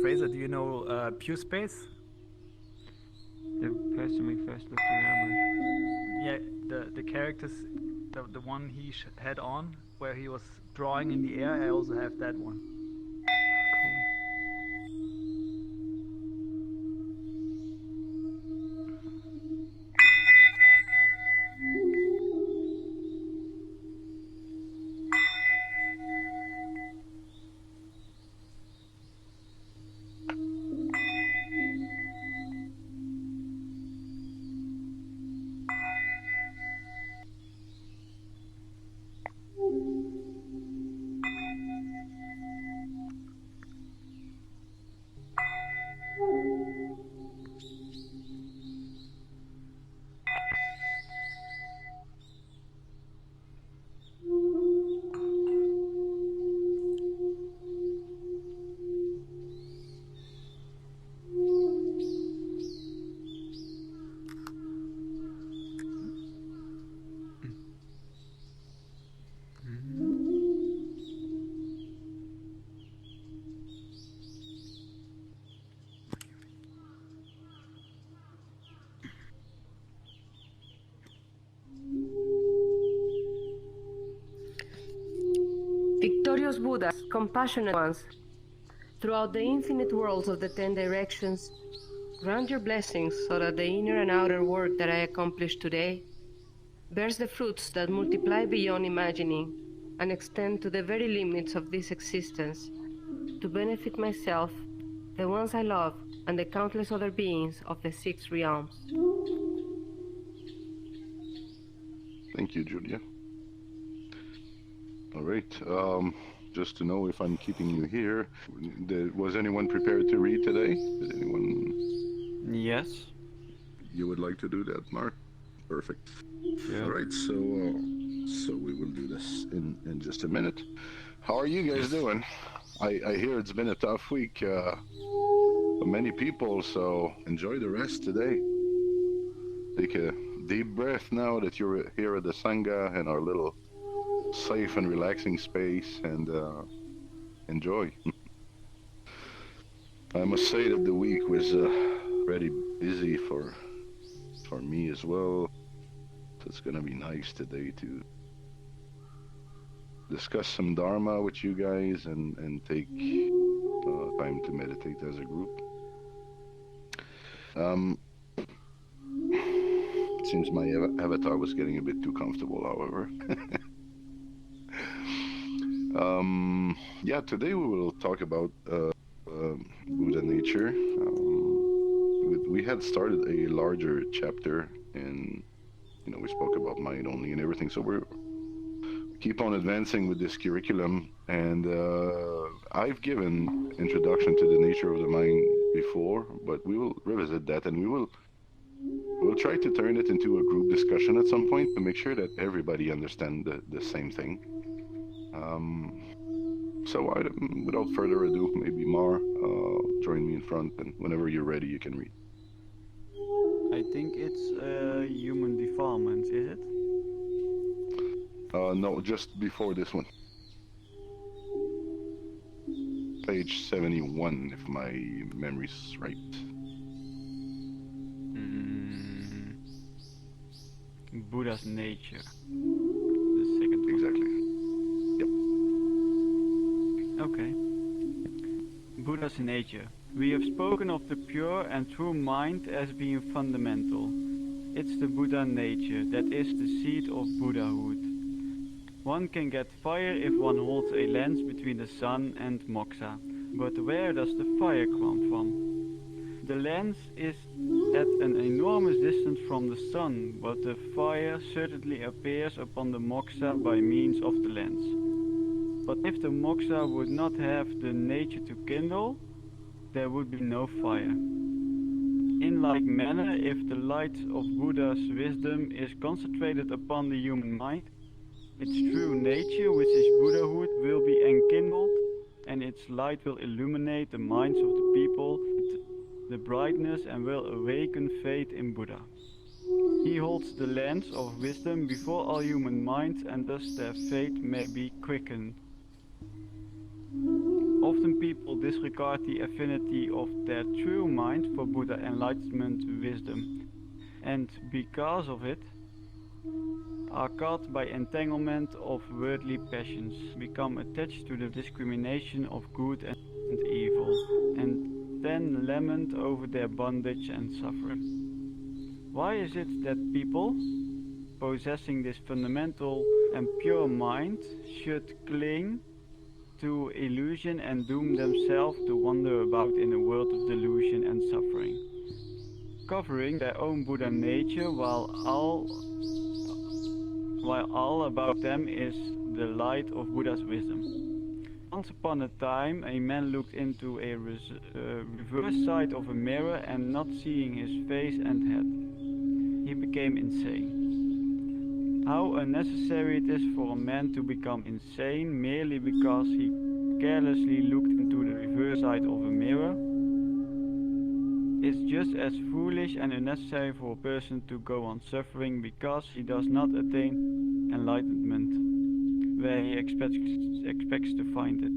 Fraser, do you know Pew Space? The person we first looked around with. Yeah, the characters, the one he had on, where he was drawing in the air. I also have that one. Victorious Buddhas, compassionate ones, throughout the infinite worlds of the 10 directions, grant your blessings so that the inner and outer work that I accomplished today bears the fruits that multiply beyond imagining and extend to the very limits of this existence, to benefit myself, the ones I love, and the countless other beings of the 6 realms. Thank you, Julia. All right. Just to know if I'm keeping you here, was anyone prepared to read today? Did anyone? Yes. You would like to do that, Mark? Perfect. Yeah. All right. So we will do this in just a minute. How are you guys doing? I hear it's been a tough week for many people, so enjoy the rest today. Take a deep breath now that you're here at the Sangha and our little safe and relaxing space, and enjoy. I must say that the week was pretty busy for me as well, so it's gonna be nice today to discuss some Dharma with you guys and take time to meditate as a group. It seems my avatar was getting a bit too comfortable, however. Yeah, today we will talk about Buddha nature. We had started a larger chapter, and we spoke about mind only and everything. So we keep on advancing with this curriculum, and I've given introduction to the nature of the mind before, but we will revisit that, and we'll try to turn it into a group discussion at some point to make sure that everybody understands the same thing. So without further ado, maybe Mar, join me in front, and whenever you're ready, you can read. I think it's human defilements, is it? No, just before this one. Page 71, if my memory's right. Buddha's nature. The second one. Exactly. Okay. Buddha's nature. We have spoken of the pure and true mind as being fundamental. It's the Buddha nature that is the seed of Buddhahood. One can get fire if one holds a lens between the sun and moksha, but where does the fire come from? The lens is at an enormous distance from the sun, but the fire certainly appears upon the moksha by means of the lens. But if the moksha would not have the nature to kindle, there would be no fire. In like manner, if the light of Buddha's wisdom is concentrated upon the human mind, its true nature, which is Buddhahood, will be enkindled, and its light will illuminate the minds of the people with the brightness and will awaken faith in Buddha. He holds the lens of wisdom before all human minds, and thus their faith may be quickened. Often people disregard the affinity of their true mind for Buddha enlightenment wisdom, and because of it, are caught by entanglement of worldly passions, become attached to the discrimination of good and evil, and then lament over their bondage and suffering. Why is it that people, possessing this fundamental and pure mind, should cling to illusion and doom themselves to wander about in a world of delusion and suffering, covering their own Buddha nature while all about them is the light of Buddha's wisdom? Once upon a time, a man looked into a reverse side of a mirror, and not seeing his face and head, he became insane. How unnecessary it is for a man to become insane merely because he carelessly looked into the reverse side of a mirror. It's just as foolish and unnecessary for a person to go on suffering because he does not attain enlightenment, where he expects to find it.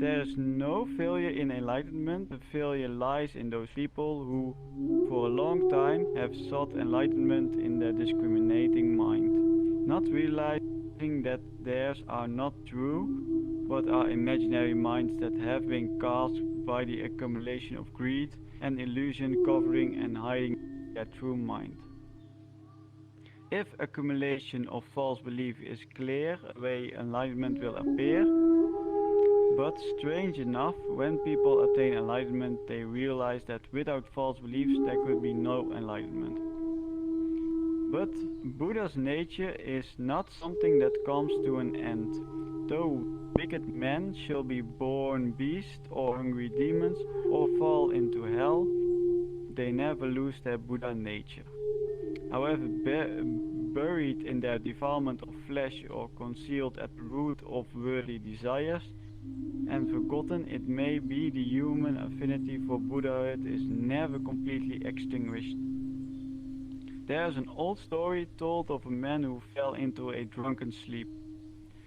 There is no failure in enlightenment. The failure lies in those people who, for a long time, have sought enlightenment in their discriminating mind, not realizing that theirs are not true, but are imaginary minds that have been caused by the accumulation of greed and illusion covering and hiding their true mind. If accumulation of false belief is clear, a way enlightenment will appear. But strange enough, when people attain enlightenment, they realize that without false beliefs there could be no enlightenment. But Buddha's nature is not something that comes to an end. Though wicked men shall be born beasts or hungry demons or fall into hell, they never lose their Buddha nature. However, buried in their defilement of flesh or concealed at the root of worldly desires, and forgotten, it may be the human affinity for Buddhahood is never completely extinguished. There is an old story told of a man who fell into a drunken sleep.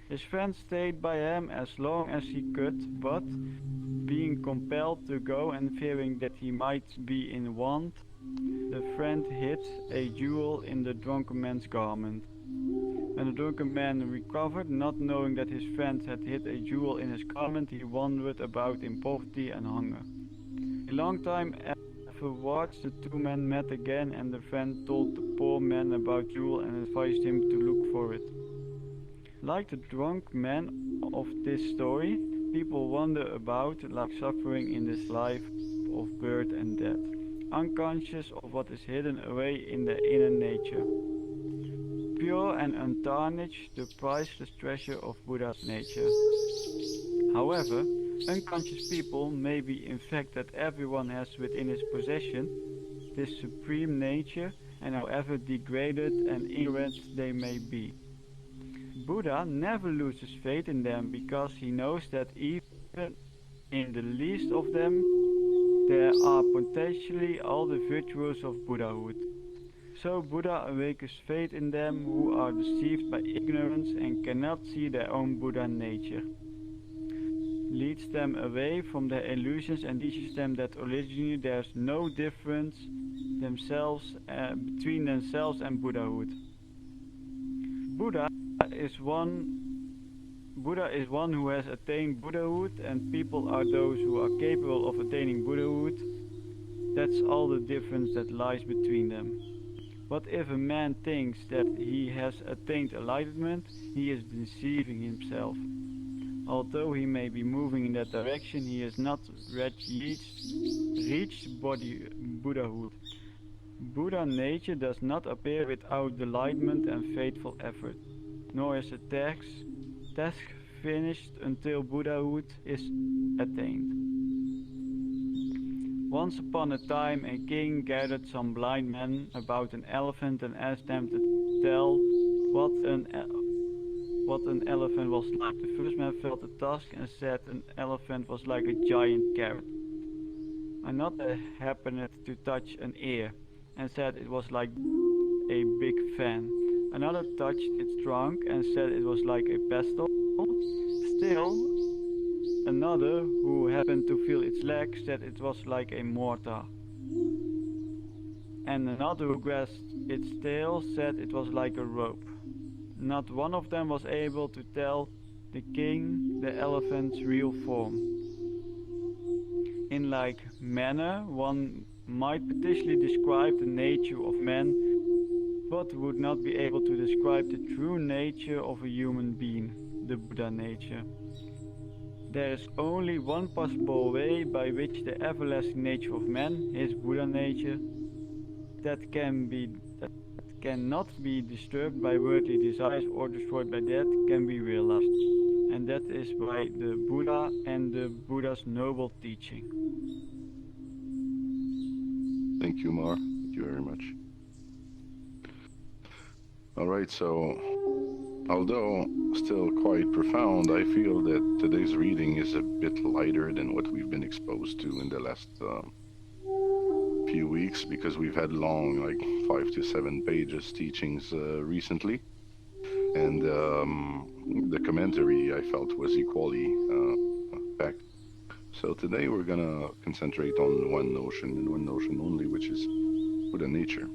His friend stayed by him as long as he could, but being compelled to go and fearing that he might be in want, the friend hid a jewel in the drunken man's garment. When the drunken man recovered, not knowing that his friend had hid a jewel in his garment, he wandered about in poverty and hunger. A long time afterwards, the two men met again, and the friend told the poor man about the jewel and advised him to look for it. Like the drunk man of this story, people wander about like suffering in this life of birth and death, unconscious of what is hidden away in their inner nature. Pure and untarnished, the priceless treasure of Buddha's nature. However, unconscious people may be in fact that everyone has within his possession this supreme nature, and however degraded and ignorant they may be. Buddha never loses faith in them because he knows that even in the least of them there are potentially all the virtues of Buddhahood. So Buddha awakens faith in them who are deceived by ignorance and cannot see their own Buddha nature, leads them away from their illusions and teaches them that originally there is no difference between themselves and Buddhahood. Buddha is one who has attained Buddhahood, and people are those who are capable of attaining Buddhahood. That's all the difference that lies between them. But if a man thinks that he has attained enlightenment, he is deceiving himself. Although he may be moving in that direction, he has not reached Buddhahood. Buddha nature does not appear without enlightenment and faithful effort, nor is a task finished until Buddhahood is attained. Once upon a time, a king gathered some blind men about an elephant and asked them to tell what an elephant was like. The first man felt the task and said an elephant was like a giant carrot. Another happened to touch an ear and said it was like a big fan. Another touched its trunk and said it was like a pestle. Still Another, who happened to feel its legs, said it was like a mortar. And another who grasped its tail said it was like a rope. Not one of them was able to tell the king the elephant's real form. In like manner, one might potentially describe the nature of man, but would not be able to describe the true nature of a human being, the Buddha nature. There is only one possible way by which the everlasting nature of man, his Buddha nature, that cannot be disturbed by worldly desires or destroyed by death, can be realized. And that is by the Buddha and the Buddha's noble teaching. Thank you, Mar. Thank you very much. All right, so although still quite profound, I feel that today's reading is a bit lighter than what we've been exposed to in the last few weeks, because we've had long, like 5 to 7 pages teachings recently, and the commentary I felt was equally packed. So today we're gonna concentrate on one notion and one notion only, which is Buddha nature.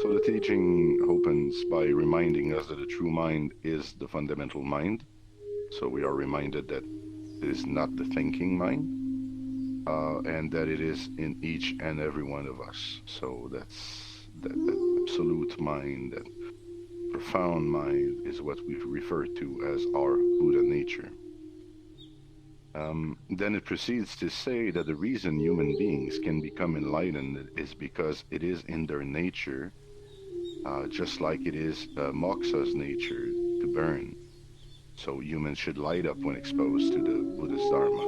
So the teaching opens by reminding us that the true mind is the fundamental mind. So we are reminded that it is not the thinking mind, and that it is in each and every one of us. So that's that absolute mind, that profound mind, is what we refer to as our Buddha nature. Then it proceeds to say that the reason human beings can become enlightened is because it is in their nature, just like it is Moksa's nature, to burn. So humans should light up when exposed to the Buddhist Dharma.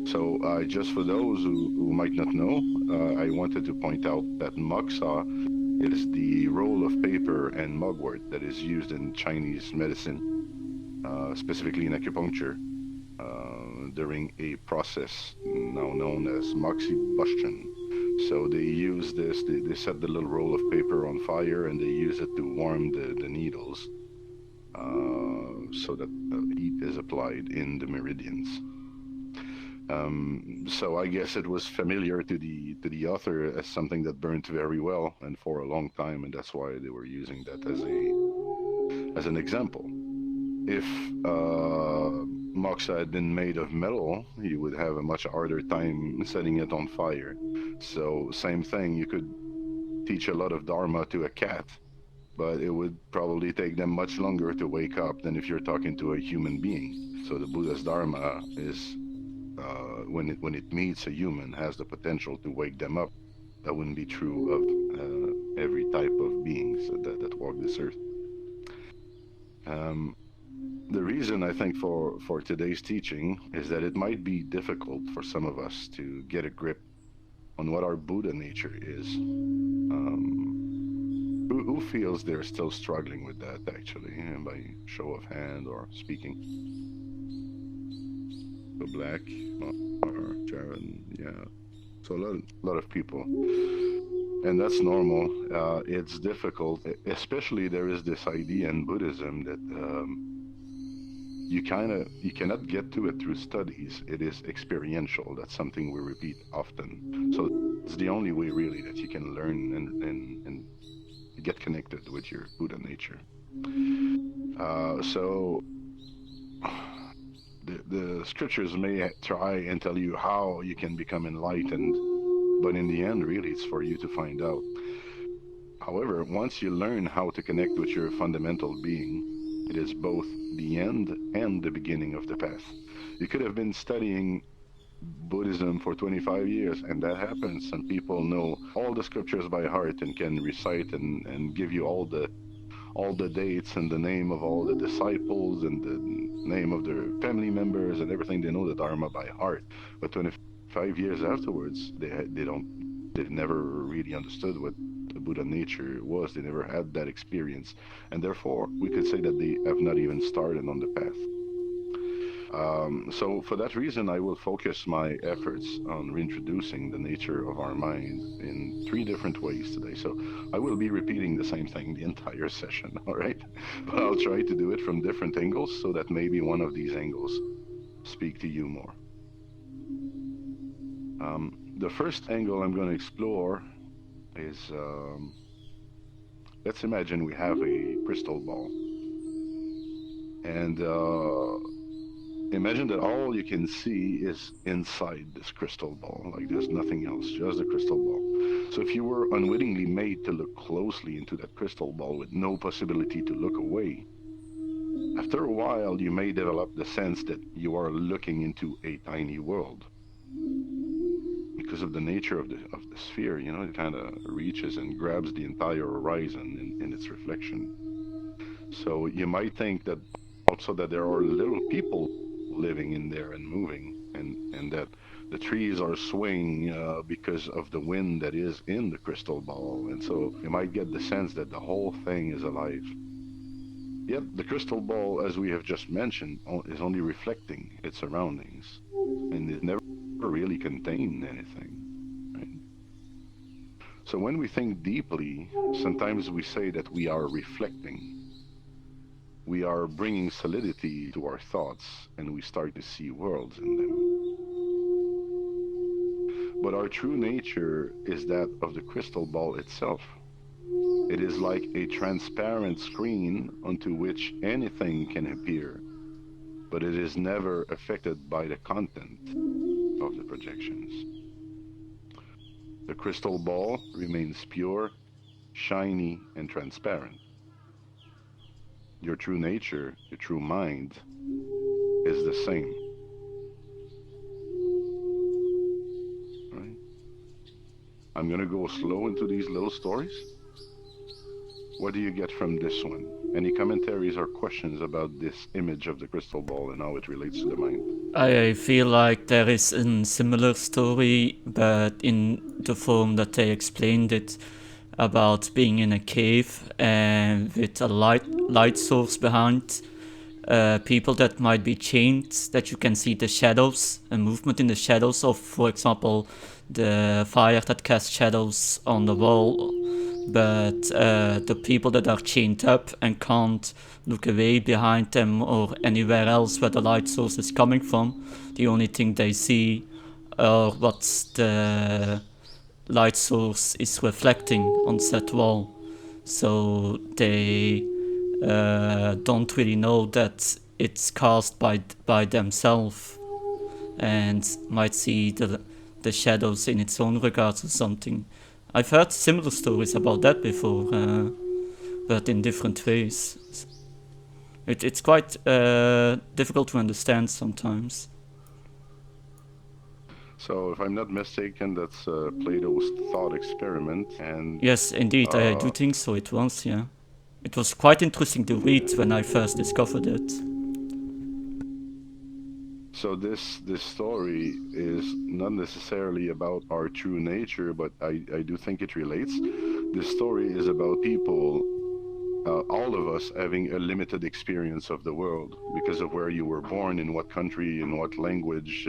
So just for those who might not know, I wanted to point out that Moksa is the roll of paper and mugwort that is used in Chinese medicine, specifically in acupuncture, during a process now known as moxibustion. So they use this, they set the little roll of paper on fire and they use it to warm the needles, so that heat is applied in the meridians. So I guess it was familiar to the author as something that burnt very well and for a long time, and that's why they were using that as an example. If Moxa had been made of metal, you would have a much harder time setting it on fire. So same thing, you could teach a lot of Dharma to a cat, but it would probably take them much longer to wake up than if you're talking to a human being. So the Buddha's Dharma is, when it meets a human, has the potential to wake them up. That wouldn't be true of every type of beings that walk this earth. The reason I think for today's teaching is that it might be difficult for some of us to get a grip on what our Buddha nature is. Who feels they're still struggling with that, actually, by show of hand or speaking? So Black, or Jared, yeah. So a lot of people. And that's normal. It's difficult, especially there is this idea in Buddhism that you cannot get to it through studies. It is experiential. That's something we repeat often. So it's the only way really that you can learn and get connected with your Buddha nature. So the scriptures may try and tell you how you can become enlightened, but in the end, really, it's for you to find out. However, once you learn how to connect with your fundamental being, it is both the end and the beginning of the path. You could have been studying Buddhism for 25 years, and that happens. Some people know all the scriptures by heart and can recite and give you all the dates and the name of all the disciples and the name of their family members and everything. They know the Dharma by heart. But 25 years afterwards, they never really understood what the Buddha nature was. They never had that experience, and therefore we could say that they have not even started on the path. So for that reason, I will focus my efforts on reintroducing the nature of our mind in three different ways today. So I will be repeating the same thing the entire session, all right? But I'll try to do it from different angles so that maybe one of these angles speak to you more. The first angle I'm going to explore is, let's imagine we have a crystal ball. And imagine that all you can see is inside this crystal ball, like there's nothing else, just a crystal ball. So if you were unwittingly made to look closely into that crystal ball with no possibility to look away, after a while you may develop the sense that you are looking into a tiny world. Because of the nature of the sphere, you know, it kind of reaches and grabs the entire horizon in its reflection. So you might think that also that there are little people living in there and moving, and that the trees are swaying because of the wind that is in the crystal ball. And so you might get the sense that the whole thing is alive. Yet the crystal ball, as we have just mentioned, is only reflecting its surroundings, and it never really contained anything. Right? So when we think deeply, sometimes we say that we are reflecting. We are bringing solidity to our thoughts, and we start to see worlds in them. But our true nature is that of the crystal ball itself. It is like a transparent screen onto which anything can appear, but it is never affected by the content of the projections. The crystal ball remains pure, shiny, and transparent. Your true nature, your true mind, is the same. Right? I'm going to go slow into these little stories. What do you get from this one? Any commentaries or questions about this image of the crystal ball and how it relates to the mind? I feel like there is a similar story, but in the form that they explained it, about being in a cave and with a light source behind. People that might be chained, that you can see the shadows, a movement in the shadows of, for example, the fire that casts shadows on the wall. But the people that are chained up and can't look away behind them or anywhere else where the light source is coming from, the only thing they see are what the light source is reflecting on said wall. So they don't really know that it's cast by themselves, and might see the shadows in its own regards or something. I've heard similar stories about that before, but in different ways. It's quite difficult to understand sometimes. So, if I'm not mistaken, that's Plato's thought experiment, and Yes, indeed, I do think so. It was, yeah. It was quite interesting to read when I first discovered it. so this story is not necessarily about our true nature, but I do think it relates. This story is about people, all of us, having a limited experience of the world because of where you were born, in what country, in what language,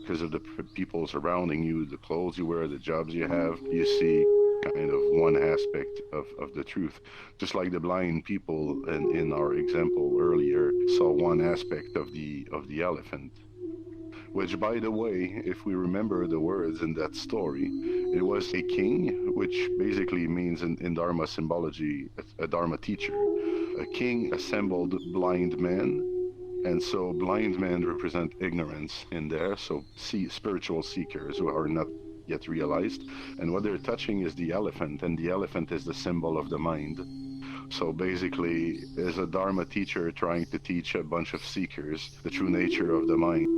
because of the people surrounding you, the clothes you wear, the jobs you have. You see kind of one aspect of the truth. Just like the blind people in our example earlier saw one aspect of the elephant. Which, by the way, if we remember the words in that story, it was a king, which basically means in Dharma symbology, a Dharma teacher. A king assembled blind men, and so blind men represent ignorance in there, so spiritual seekers who are not yet realized. And what they're touching is the elephant, and the elephant is the symbol of the mind. So basically, is a Dharma teacher trying to teach a bunch of seekers the true nature of the mind,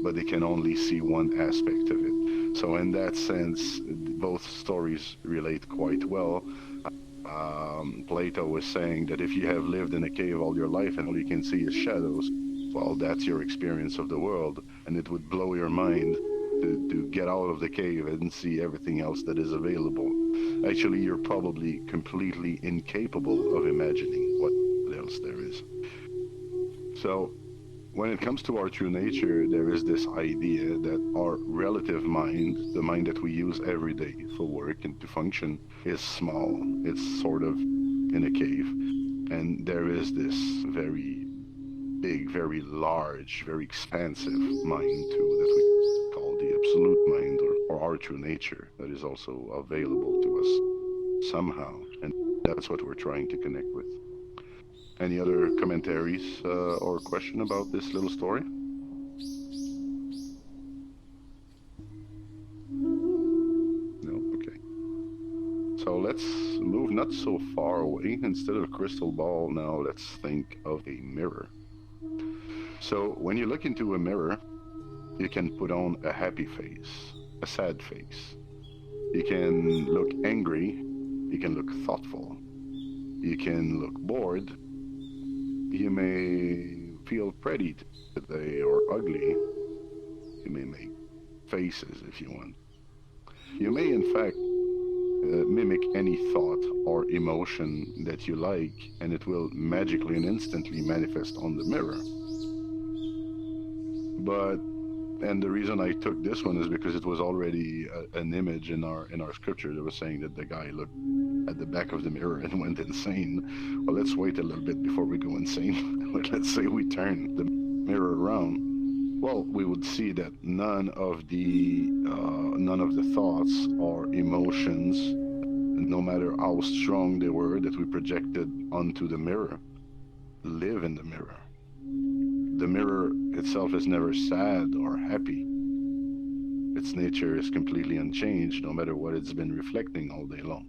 but they can only see one aspect of it. So in that sense, both stories relate quite well. Plato was saying that if you have lived in a cave all your life and all you can see is shadows, well, that's your experience of the world, and it would blow your mind to get out of the cave and see everything else that is available. Actually, you're probably completely incapable of imagining what else there is. So when it comes to our true nature, there is this idea that our relative mind, the mind that we use every day for work and to function, is small. It's sort of in a cave. And there is this very big, very large, very expansive mind too that we call the absolute mind, or our true nature, that is also available to us somehow. And that's what we're trying to connect with. Any other commentaries or question about this little story? No? Okay. So let's move not so far away. Instead of a crystal ball, now let's think of a mirror. So when you look into a mirror, you can put on a happy face, a sad face. You can look angry, you can look thoughtful, you can look bored, you may feel pretty today or ugly. You may make faces if you want. You may in fact mimic any thought or emotion that you like, and it will magically and instantly manifest on the mirror. And the reason I took this one is because it was already an image in our scripture that was saying that the guy looked at the back of the mirror and went insane. Well, let's wait a little bit before we go insane. Let's say we turn the mirror around. Well, we would see that none of the thoughts or emotions, no matter how strong they were, that we projected onto the mirror, live in the mirror. The mirror itself is never sad or happy. Its nature is completely unchanged, no matter what it's been reflecting all day long.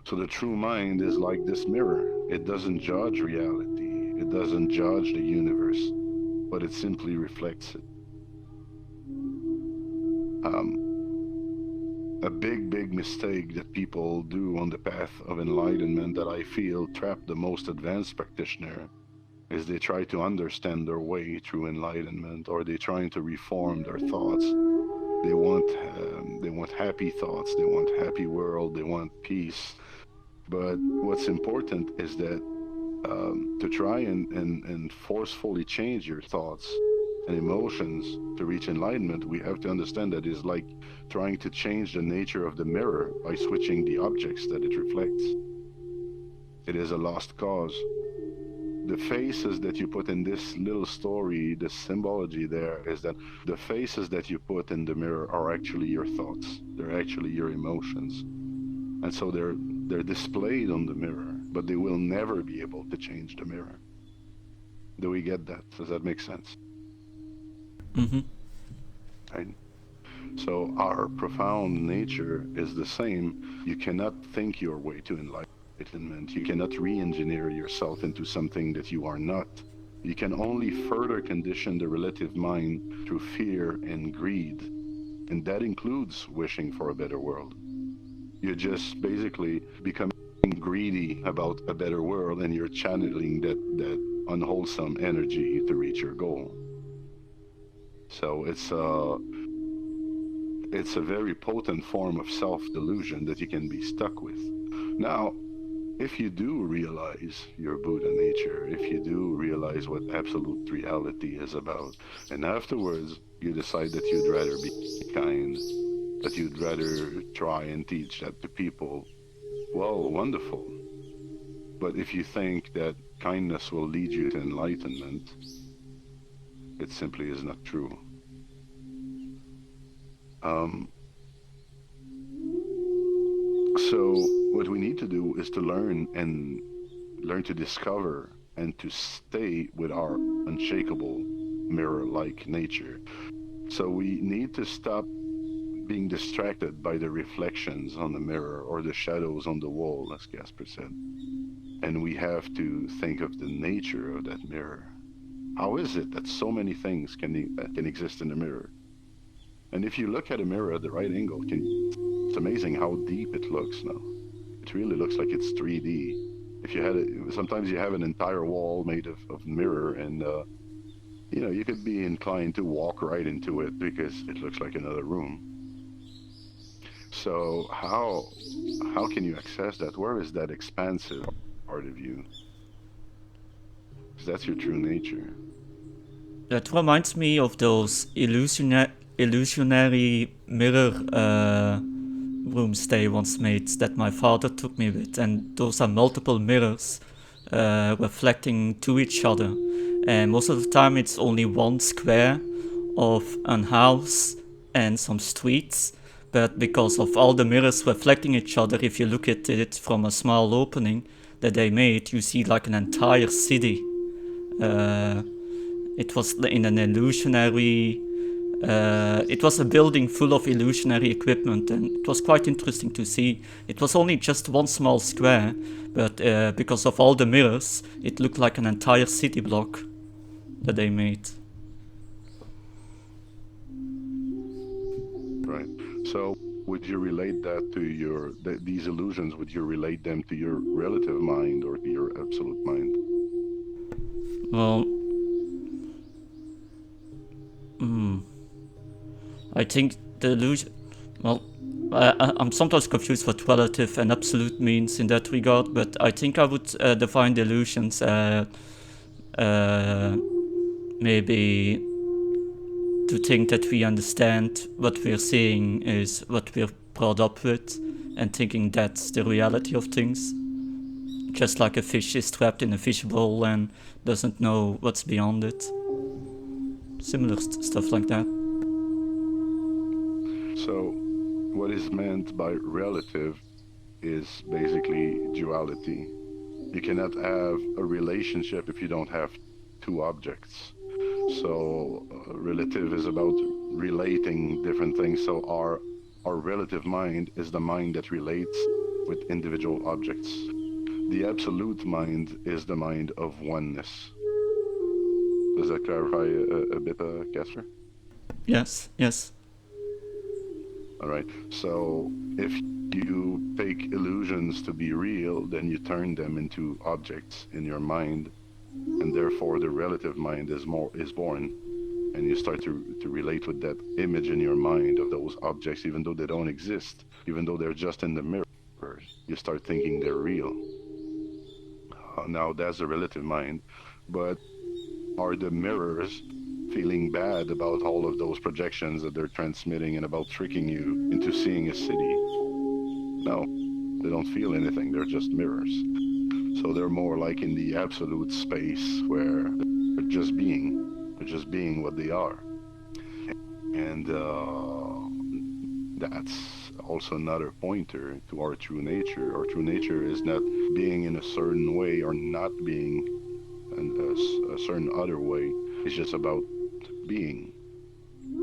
So the true mind is like this mirror. It doesn't judge reality. It doesn't judge the universe, but it simply reflects it. A big mistake that people do on the path of enlightenment that I feel trap the most advanced practitioner is they try to understand their way through enlightenment, or they're trying to reform their thoughts. They want happy thoughts, they want happy world, they want peace. But what's important is that to try and forcefully change your thoughts and emotions to reach enlightenment, we have to understand that it's like trying to change the nature of the mirror by switching the objects that it reflects. It is a lost cause. The faces that you put in this little story, the symbology there is that the faces that you put in the mirror are actually your thoughts. They're actually your emotions. And so they're displayed on the mirror, but they will never be able to change the mirror. Do we get that? Does that make sense? Mm-hmm. Right? So our profound nature is the same. You cannot think your way to enlightenment. You cannot re-engineer yourself into something that you are not. You can only further condition the relative mind through fear and greed, and that includes wishing for a better world. You're just basically becoming greedy about a better world, and you're channeling that unwholesome energy to reach your goal. So it's a very potent form of self-delusion that you can be stuck with. Now, if you do realize your Buddha nature, if you do realize what absolute reality is about, and afterwards you decide that you'd rather be kind, that you'd rather try and teach that to people, well, wonderful. But if you think that kindness will lead you to enlightenment, it simply is not true. So what we need to do is to learn to discover and to stay with our unshakable mirror-like nature. So we need to stop being distracted by the reflections on the mirror or the shadows on the wall, as Gasper said. And we have to think of the nature of that mirror. How is it that so many things can exist in the mirror? And if you look at a mirror at the right angle, it's amazing how deep it looks now. It really looks like it's 3D. If you had sometimes you have an entire wall made of mirror, and you could be inclined to walk right into it because it looks like another room. So how can you access that? Where is that expansive part of you? Because that's your true nature. That reminds me of those illusionary mirror rooms they once made that my father took me with, and those are multiple mirrors reflecting to each other. And most of the time it's only one square of a house and some streets, but because of all the mirrors reflecting each other, if you look at it from a small opening that they made, you see like an entire city. It was in an illusionary. It was a building full of illusionary equipment, and it was quite interesting to see. It was only just one small square, but because of all the mirrors, it looked like an entire city block that they made. Right. So, would you relate that to these illusions? Would you relate them to your relative mind or to your absolute mind? Well, I think the illusion. Well, I'm sometimes confused what relative and absolute means in that regard, but I think I would define the illusions maybe to think that we understand what we're seeing is what we're brought up with, and thinking that's the reality of things. Just like a fish is trapped in a fish bowl and doesn't know what's beyond it. Similar stuff like that. So, what is meant by relative is basically duality. You cannot have a relationship if you don't have two objects. So, relative is about relating different things. So, our relative mind is the mind that relates with individual objects. The absolute mind is the mind of oneness. Does that clarify a bit, Casper? Yes, yes. All right. So if you take illusions to be real, then you turn them into objects in your mind, and therefore the relative mind is born, and you start to relate with that image in your mind of those objects, even though they don't exist, even though they're just in the mirror. You start thinking they're real. Now that's the relative mind, but are the mirrors feeling bad about all of those projections that they're transmitting and about tricking you into seeing a city? No, they don't feel anything. They're just mirrors. So they're more like in the absolute space where they're just being what they are. And that's also another pointer to our true nature. Our true nature is not being in a certain way or not being in a certain other way. It's just about being.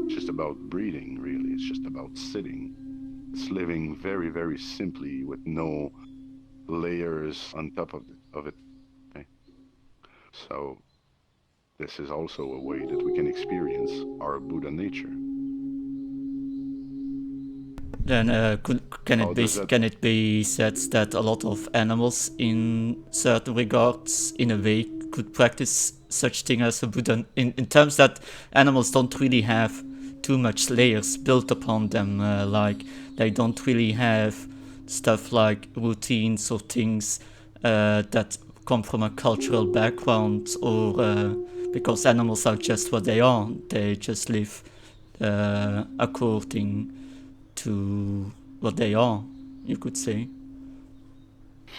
It's just about breathing, really. It's just about sitting. It's living very, very simply with no layers on top of it. Okay? So this is also a way that we can experience our Buddha nature. Then can it be said that a lot of animals in certain regards in a way could practice such thing as a Buddha in terms that animals don't really have too much layers built upon them, like they don't really have stuff like routines or things that come from a cultural background, or because animals are just what they are, they just live according to what they are, you could say.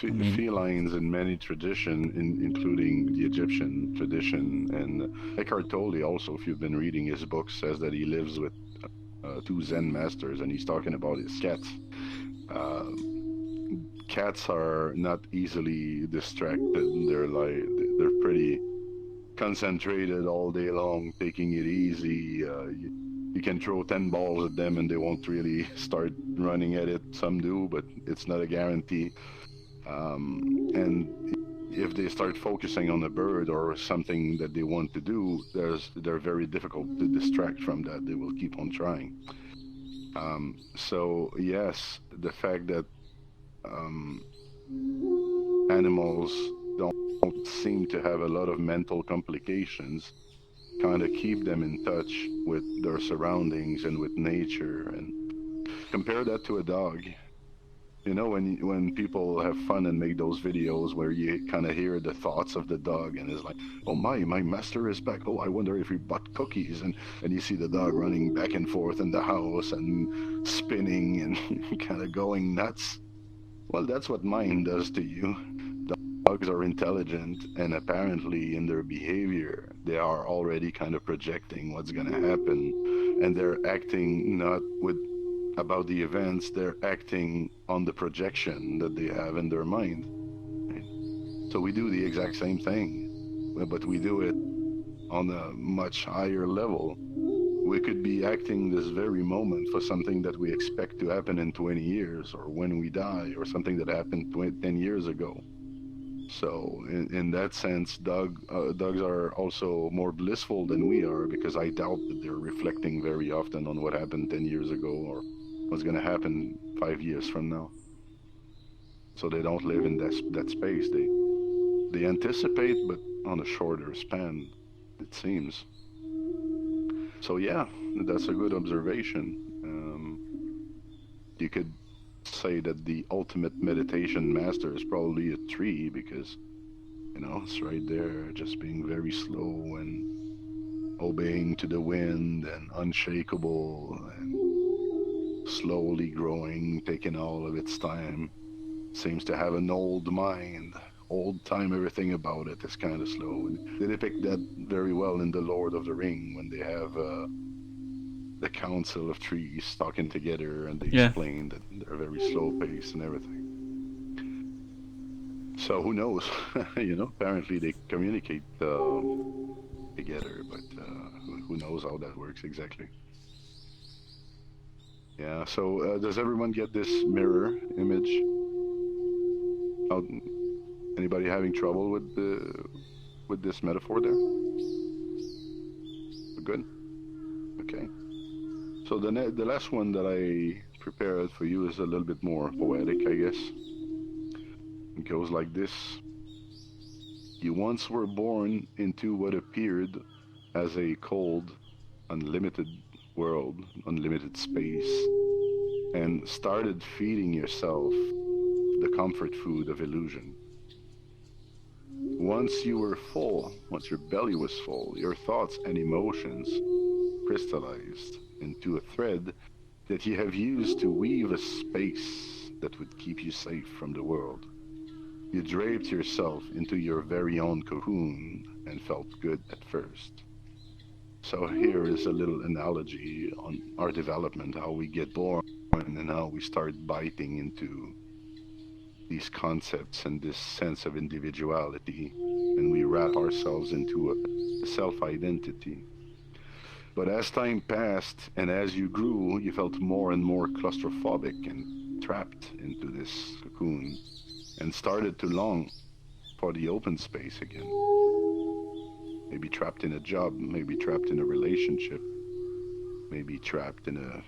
Felines in many traditions, including the Egyptian tradition, and Eckhart Tolle also, if you've been reading his book, says that he lives with two Zen masters, and he's talking about his cats. Cats are not easily distracted. They're pretty concentrated all day long, taking it easy. You can throw 10 balls at them and they won't really start running at it. Some do, but it's not a guarantee. And if they start focusing on a bird or something that they want to do, they're very difficult to distract from that. They will keep on trying. So yes, the fact that animals don't seem to have a lot of mental complications kind of keep them in touch with their surroundings and with nature. And compare that to a dog. You know, when people have fun and make those videos where you kind of hear the thoughts of the dog, and it's like, oh my master is back. Oh, I wonder if he bought cookies, and you see the dog running back and forth in the house and spinning and kind of going nuts. Well, that's what mind does to you. Dogs are intelligent, and apparently in their behavior, they are already kind of projecting what's going to happen, and they're acting not with about the events, they're acting on the projection that they have in their mind. Right? So we do the exact same thing, but we do it on a much higher level. We could be acting this very moment for something that we expect to happen in 20 years, or when we die, or something that happened 10 years ago. So in that sense, dogs are also more blissful than we are, because I doubt that they're reflecting very often on what happened 10 years ago or what's going to happen 5 years from now. So they don't live in that space. They anticipate, but on a shorter span, it seems. So yeah, that's a good observation. You could say that the ultimate meditation master is probably a tree, because it's right there, just being very slow and obeying to the wind and unshakable and slowly growing, taking all of its time. Seems to have an old mind, old time, everything about it is kind of slow. And they depict that very well in The Lord of the Ring, when they have the council of trees talking together, and they Yeah. explain that they're very slow paced and everything. So who knows? Apparently they communicate together, but who knows how that works exactly. Yeah, so does everyone get this mirror image? Anybody having trouble with this metaphor there? Good? Okay. So the last one that I prepared for you is a little bit more poetic, I guess. It goes like this. You once were born into what appeared as a cold, unlimited world, unlimited space, and started feeding yourself the comfort food of illusion. Once you were full, once your belly was full, your thoughts and emotions crystallized into a thread that you have used to weave a space that would keep you safe from the world. You draped yourself into your very own cocoon and felt good at first. So here is a little analogy on our development, how we get born and how we start biting into these concepts and this sense of individuality, and we wrap ourselves into a self-identity. But as time passed and as you grew, you felt more and more claustrophobic and trapped into this cocoon, and started to long for the open space again. Maybe trapped in a job, maybe trapped in a relationship, maybe trapped in a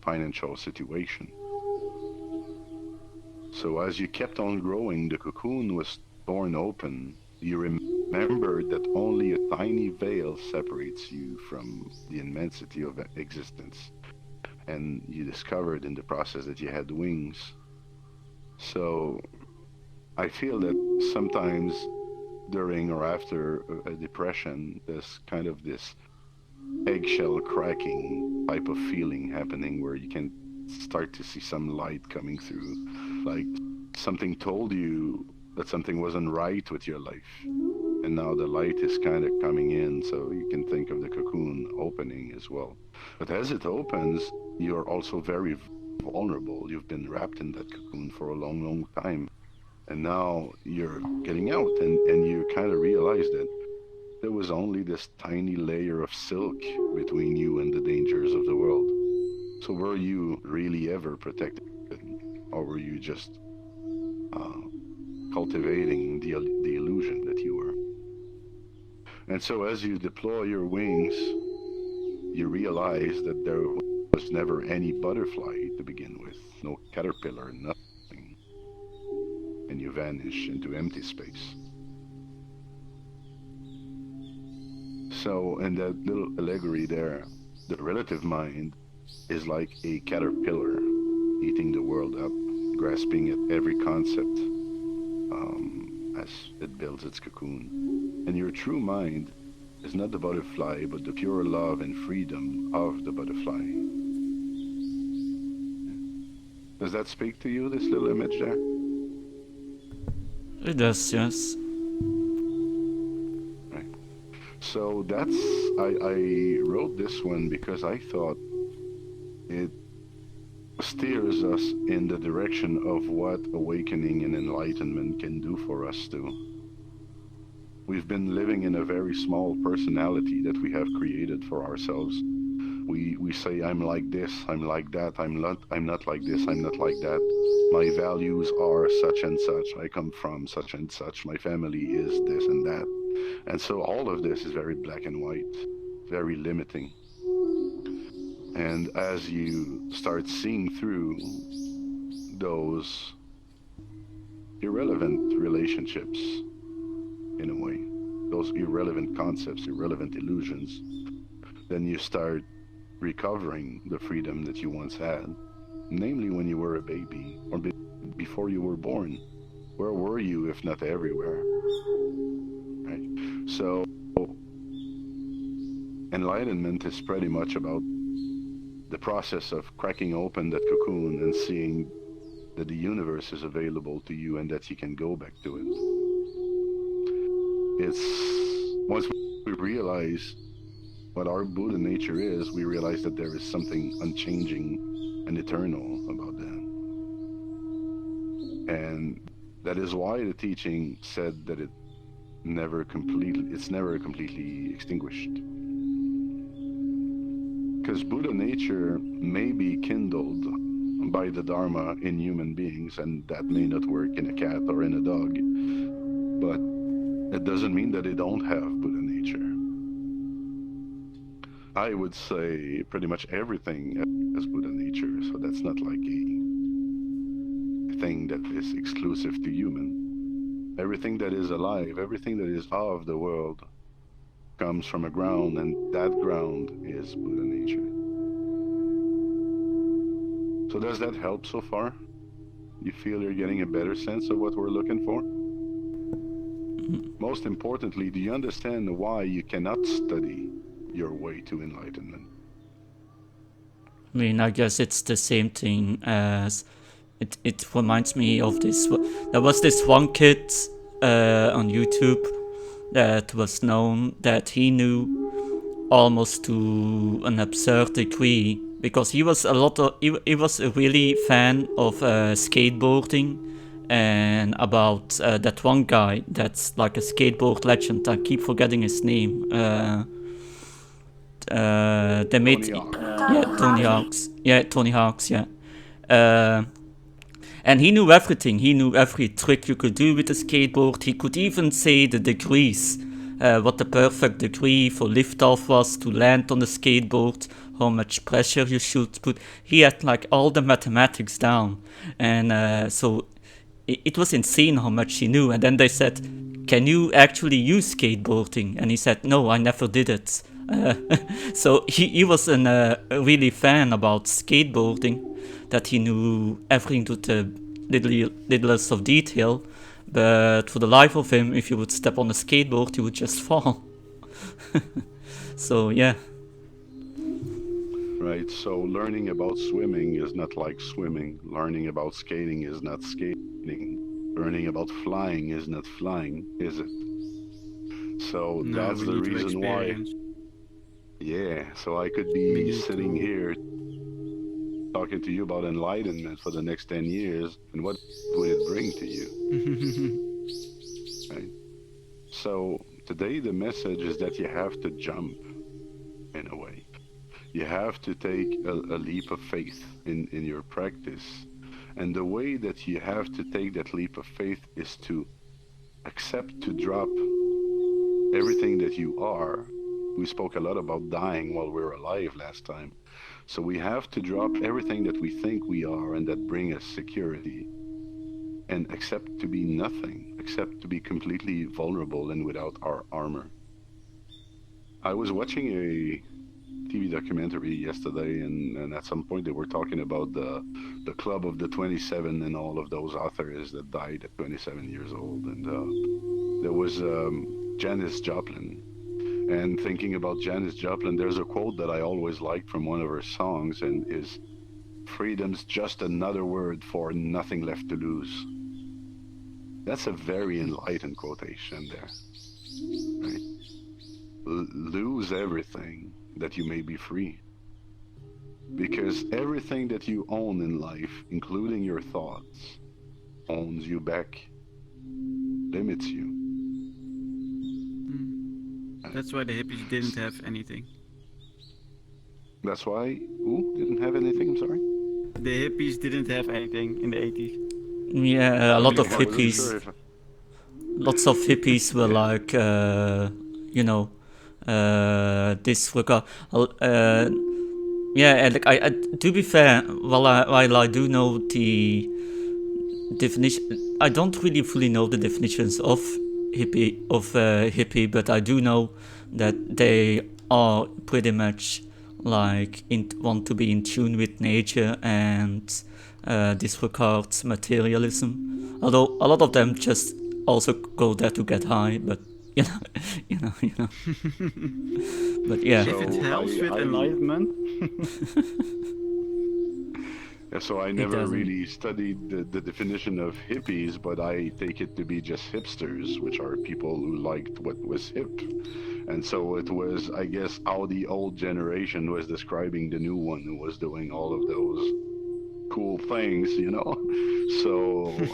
financial situation. So as you kept on growing, the cocoon was torn open. You remembered that only a tiny veil separates you from the immensity of existence. And you discovered in the process that you had wings. So I feel that sometimes during or after a depression, there's kind of this eggshell cracking type of feeling happening, where you can start to see some light coming through, like something told you that something wasn't right with your life, and now the light is kind of coming in, so you can think of the cocoon opening as well. But as it opens, you're also very vulnerable. You've been wrapped in that cocoon for a long time, and now you're getting out, and you kind of realize that there was only this tiny layer of silk between you and the dangers of the world. So were you really ever protected, or were you just cultivating the illusion that you were? And so as you deploy your wings, you realize that there was never any butterfly to begin with, no caterpillar, nothing. And you vanish into empty space. So in that little allegory there, the relative mind is like a caterpillar eating the world up, grasping at every concept as it builds its cocoon. And your true mind is not the butterfly, but the pure love and freedom of the butterfly. Does that speak to you, this little image there? It does, yes. Right. So I wrote this one because I thought it steers us in the direction of what awakening and enlightenment can do for us too. We've been living in a very small personality that we have created for ourselves. We say, I'm like this, I'm like that, I'm not like this, I'm not like that. My values are such and such, I come from such and such, my family is this and that. And so all of this is very black and white, very limiting. And as you start seeing through those irrelevant relationships, in a way, those irrelevant concepts, irrelevant illusions, then you start recovering the freedom that you once had, namely when you were a baby or before you were born. Where were you if not everywhere? Right? So enlightenment is pretty much about the process of cracking open that cocoon and seeing that the universe is available to you and that you can go back to it. It's once we realize what our Buddha nature is, we realize that there is something unchanging and eternal about that. And that is why the teaching said that it's never completely extinguished. Because Buddha nature may be kindled by the Dharma in human beings, and that may not work in a cat or in a dog, but it doesn't mean that they don't have Buddha nature. I would say pretty much everything has Buddha nature, so that's not like a thing that is exclusive to human. Everything that is alive, everything that is of the world, comes from a ground, and that ground is Buddha nature. So does that help so far? You feel you're getting a better sense of what we're looking for? Most importantly, do you understand why you cannot study your way to enlightenment? I mean, I guess it's the same thing as... It reminds me of this... There was this one kid on YouTube that was known that he knew almost to an absurd degree, because he was he was a really fan of skateboarding, and about that one guy that's like a skateboard legend. I keep forgetting his name. They made Tony Hawk's. Yeah, Tony Hawk's. Yeah. And he knew everything. He knew every trick you could do with a skateboard. He could even say the degrees, what the perfect degree for liftoff was to land on the skateboard, how much pressure you should put. He had like all the mathematics down, and so it was insane how much he knew. And then they said, "Can you actually use skateboarding?" And he said, "No, I never did it." So he was a really fan about skateboarding, that he knew everything to the littlest of detail, but for the life of him, if you would step on a skateboard, you would just fall. So yeah. Right, so learning about swimming is not like swimming. Learning about skating is not skating. Learning about flying is not flying, is it? So No, that's we the need to reason why. experience. Yeah, so I could be sitting here talking to you about enlightenment for the next 10 years, and what would it bring to you? Right? So today the message is that you have to jump, in a way. You have to take a leap of faith in your practice. And the way that you have to take that leap of faith is to accept to drop everything that you are. We spoke a lot about dying while we were alive last time. So we have to drop everything that we think we are and that bring us security, and accept to be nothing, accept to be completely vulnerable and without our armor. I was watching a TV documentary yesterday, and at some point they were talking about the club of the 27 and all of those authors that died at 27 years old, and there was Janis Joplin. And thinking about Janis Joplin, there's a quote that I always liked from one of her songs, and is, "Freedom's just another word for nothing left to lose." That's a very enlightened quotation there, right? Lose everything that you may be free. Because everything that you own in life, including your thoughts, owns you back, limits you. That's why the hippies didn't have anything. That's why, who didn't have anything, I'm sorry? The hippies didn't have anything in the 80s. Yeah, a lot of I wasn't hippies. sure if- Lots of hippies were Yeah. like, disregard. Yeah, and like I, to be fair, while I do know the definition, I don't really fully know the definitions of hippie, but I do know that they are pretty much like want to be in tune with nature and disregard materialism. Although a lot of them just also go there to get high, but you know. But yeah. If it So helps with I- enlightenment. Yeah, so I never doesn't. really studied the definition of hippies, but I take it to be just hipsters, which are people who liked what was hip. And so it was, I guess, how the old generation was describing the new one who was doing all of those cool things, you know? So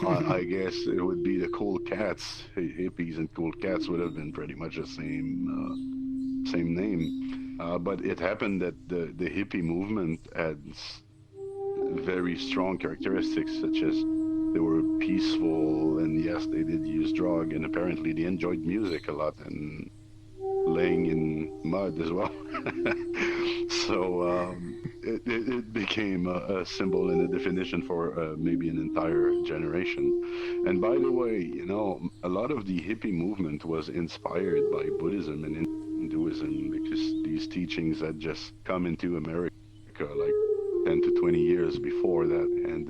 I guess it would be the cool cats. Hippies and cool cats would have been pretty much the same name. But it happened that the hippie movement had very strong characteristics, such as they were peaceful, and yes, they did use drug, and apparently they enjoyed music a lot and laying in mud as well. So it became a symbol and a definition for maybe an entire generation. And by the way, you know, a lot of the hippie movement was inspired by Buddhism and Hinduism, because these teachings had just come into America like 10 to 20 years before that, and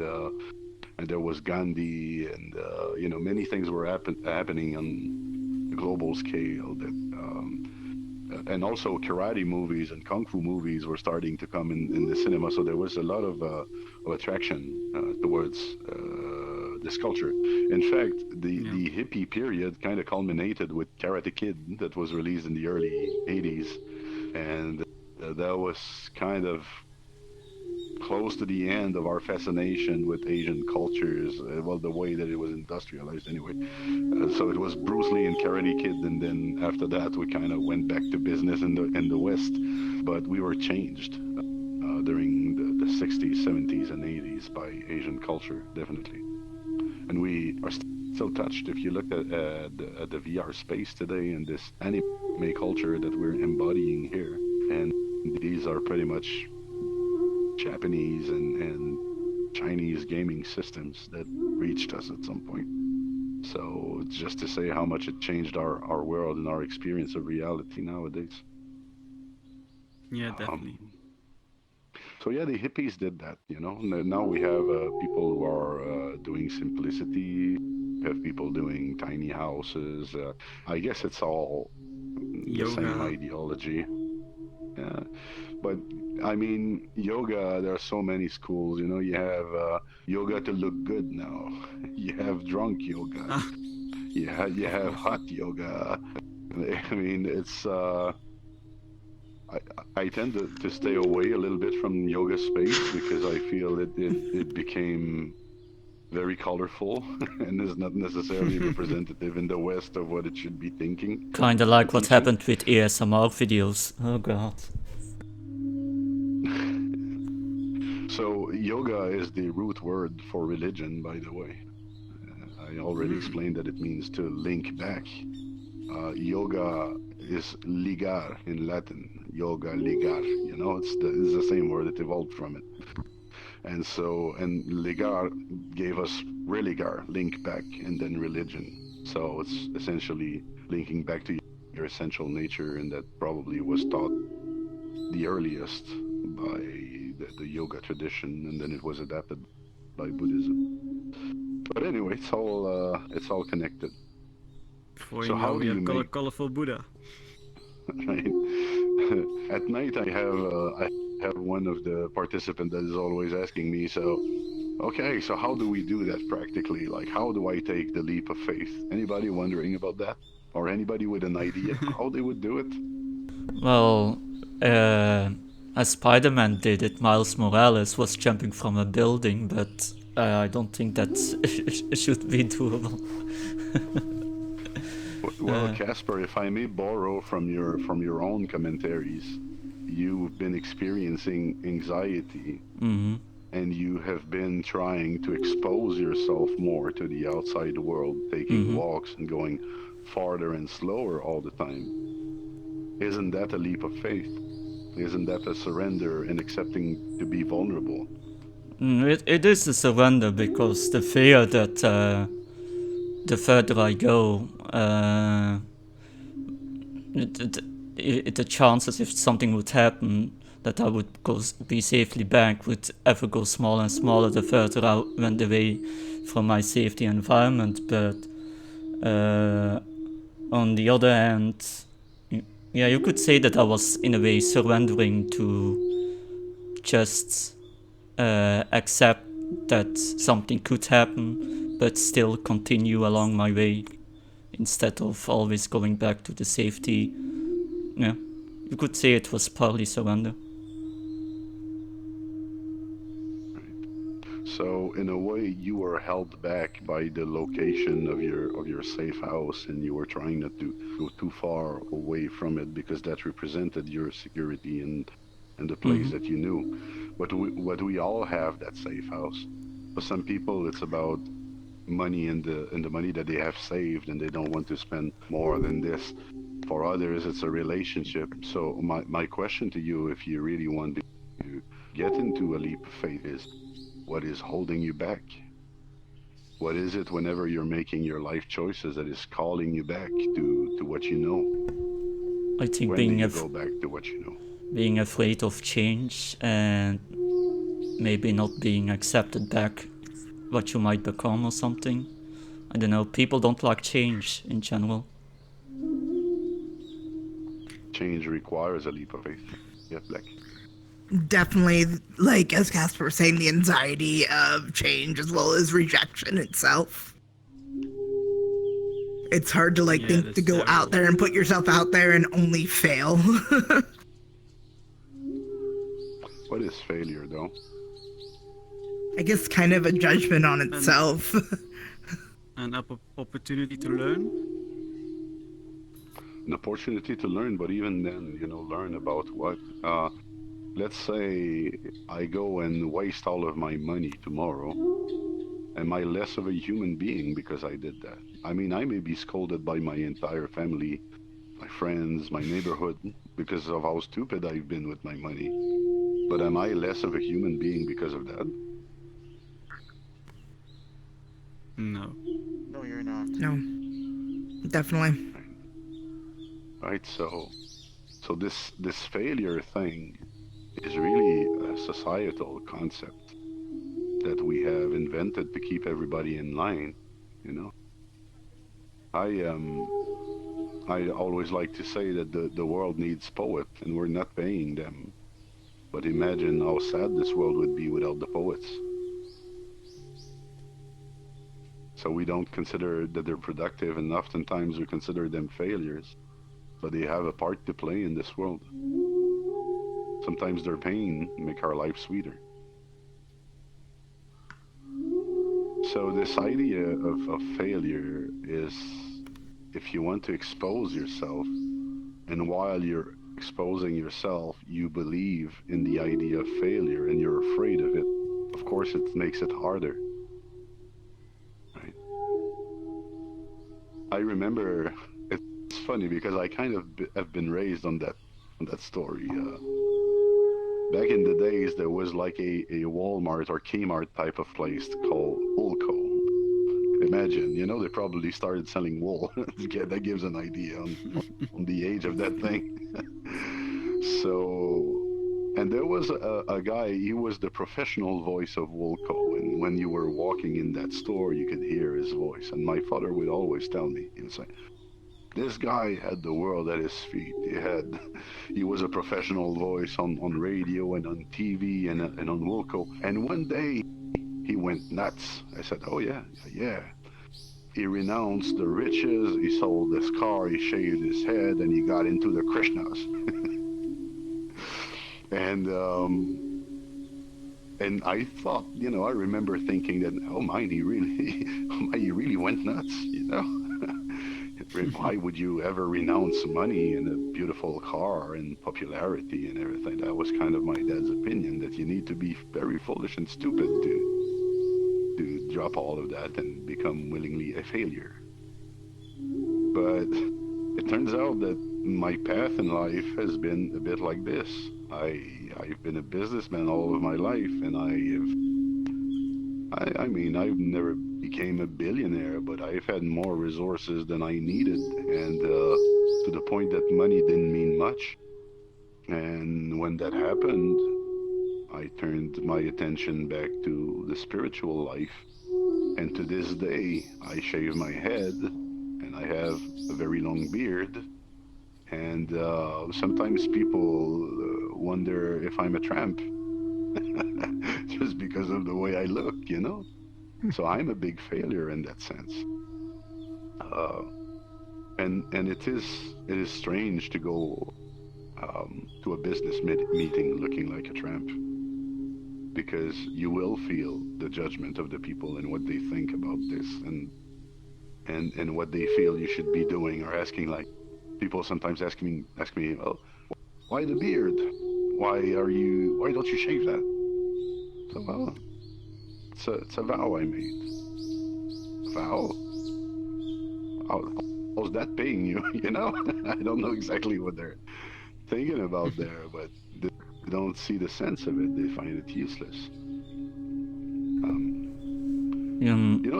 there was Gandhi, and you know, many things were happening on a global scale, that and also karate movies and kung fu movies were starting to come in the cinema, so there was a lot of attraction towards this culture. In fact, the hippie period kind of culminated with Karate Kid, that was released in the early 80s, and that was kind of close to the end of our fascination with Asian cultures, well, the way that it was industrialized anyway. So it was Bruce Lee and Karate Kid, and then after that we kind of went back to business in the West. But we were changed during the 60s, 70s, and 80s by Asian culture, definitely. And we are still touched. If you look at the VR space today and this anime culture that we're embodying here, and these are pretty much Japanese and Chinese gaming systems that reached us at some point. So just to say how much it changed our world and our experience of reality nowadays. Yeah, definitely. So yeah, the hippies did that, you know. Now we have people who are doing simplicity. We have people doing tiny houses. I guess it's all the same Yoga. ideology. Yeah, but I mean, yoga, there are so many schools, you know. You have yoga to look good now. You have drunk yoga. You have hot yoga. I mean, it's I tend to stay away a little bit from yoga space, because I feel it became very colorful and is not necessarily representative in the West of what it should be thinking. Kinda like what Teaching. happened with ASMR videos. Oh god. So yoga is the root word for religion, by the way. I already explained that it means to link back. Yoga is ligar in Latin. Yoga, ligar. You know, it's the same word. It evolved from it. And so, and ligar gave us religar, link back, and then religion. So it's essentially linking back to your essential nature, and that probably was taught the earliest by the yoga tradition, and then it was adapted by Buddhism. But anyway, it's all connected. Before So you how know, do we you have make colorful Buddha. right? At night, I have one of the participants that is always asking me, so okay, so how do we do that practically? Like, how do I take the leap of faith? Anybody wondering about that, or anybody with an idea how they would do it? Well, as Spider-Man did it, Miles Morales was jumping from a building, but I don't think that should be doable. Well, Casper, if I may borrow from your own commentaries, you've been experiencing anxiety, and you have been trying to expose yourself more to the outside world, taking walks and going farther and slower all the time. Isn't that a leap of faith? Isn't that a surrender and accepting to be vulnerable? It is a surrender because the fear that the further I go, the chances if something would happen that I would be safely back would ever go smaller and smaller the further I went away from my safety environment. But on the other hand, yeah, you could say that I was in a way surrendering to just accept that something could happen, but still continue along my way instead of always going back to the safety. Yeah, you could say it was partly surrender. So in a way, you were held back by the location of your safe house, and you were trying not to go too far away from it because that represented your security and the place that you knew. But we all have that safe house. For some people, it's about money and the money that they have saved, and they don't want to spend more than this. For others, it's a relationship. So my question to you, if you really want to get into a leap of faith, is what is holding you back? What is it whenever you're making your life choices that is calling you back to what you know? I think When do you go back to what you know? being afraid of change and maybe not being accepted back what you might become or something. I don't know, people don't like change in general. Change requires a leap of faith. Yeah, Black. Definitely, like as Casper was saying, the anxiety of change as well as rejection itself. It's hard to think to go out there and put yourself out there and only fail. What is failure, though? I guess kind of a judgment on itself. An opportunity to learn. An opportunity to learn, but even then, learn about what? Let's say I go and waste all of my money tomorrow. Am I less of a human being because I did that? I mean, I may be scolded by my entire family, my friends, my neighborhood, because of how stupid I've been with my money. But am I less of a human being because of that? No. No, you're not. No. Definitely. Right, so this failure thing is really a societal concept that we have invented to keep everybody in line, I always like to say that the world needs poets and we're not paying them. But imagine how sad this world would be without the poets. So we don't consider that they're productive, and oftentimes we consider them failures. But they have a part to play in this world. Sometimes their pain make our life sweeter. So this idea of failure is, if you want to expose yourself, and while you're exposing yourself, you believe in the idea of failure and you're afraid of it, of course it makes it harder. Right? I remember, it's funny because I kind of have been raised on that story. Back in the days, there was like a Walmart or Kmart type of place called Woolco. Imagine, they probably started selling wool. That gives an idea on the age of that thing. So And there was a guy, he was the professional voice of Wolco. And when you were walking in that store, you could hear his voice. And my father would always tell me, he would say, this guy had the world at his feet. He was a professional voice on radio and on TV and on Wilco. And one day he went nuts. I said, oh yeah. He renounced the riches, he sold his car, he shaved his head, and he got into the Krishnas. And I thought, I remember thinking that, he really went nuts, Why would you ever renounce money and a beautiful car and popularity and everything? That was kind of my dad's opinion, that you need to be very foolish and stupid to drop all of that and become willingly a failure. But it turns out that my path in life has been a bit like this. I've been a businessman all of my life, and I've never became a billionaire, but I've had more resources than I needed, and to the point that money didn't mean much. And when that happened, I turned my attention back to the spiritual life. And to this day, I shave my head, and I have a very long beard. And sometimes people wonder if I'm a tramp, just because of the way I look, So I'm a big failure in that sense. And it is strange to go to a business meeting looking like a tramp, because you will feel the judgment of the people and what they think about this and what they feel you should be doing or asking. Like, people sometimes ask me, well, why the beard? Why don't you shave that? So, well, it's a vow I made. A vow? How's that paying you? I don't know exactly what they're thinking about there, but they don't see the sense of it. They find it useless.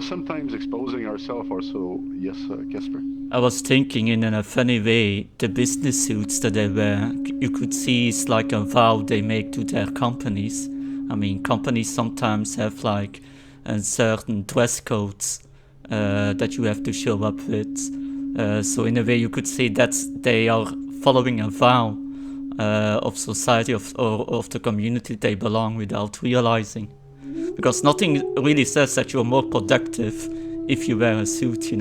Sometimes exposing ourselves are so... Yes, Casper? I was thinking in a funny way, the business suits that they wear, you could see it's like a vow they make to their companies. Companies sometimes have like certain dress codes that you have to show up with. So in a way you could say that they are following a vow of society or of the community they belong without realizing. Because nothing really says that you're more productive if you wear a suit,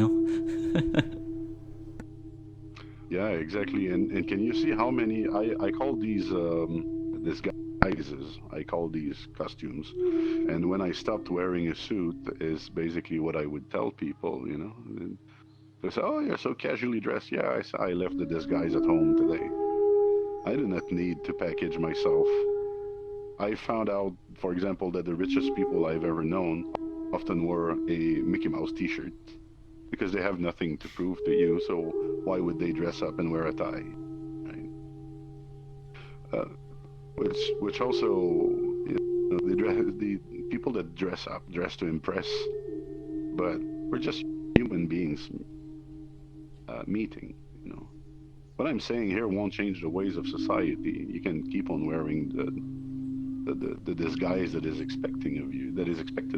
Yeah, exactly. And can you see how many I call these disguises? I call these costumes. And when I stopped wearing a suit is basically what I would tell people, They say, oh, you're so casually dressed. Yeah, I left the disguise at home today. I do not need to package myself. I found out, for example, that the richest people I've ever known often wore a Mickey Mouse t-shirt because they have nothing to prove to you, so why would they dress up and wear a tie, right? Which also, the people that dress up dress to impress, but we're just human beings meeting, What I'm saying here won't change the ways of society. You can keep on wearing the disguise that is expected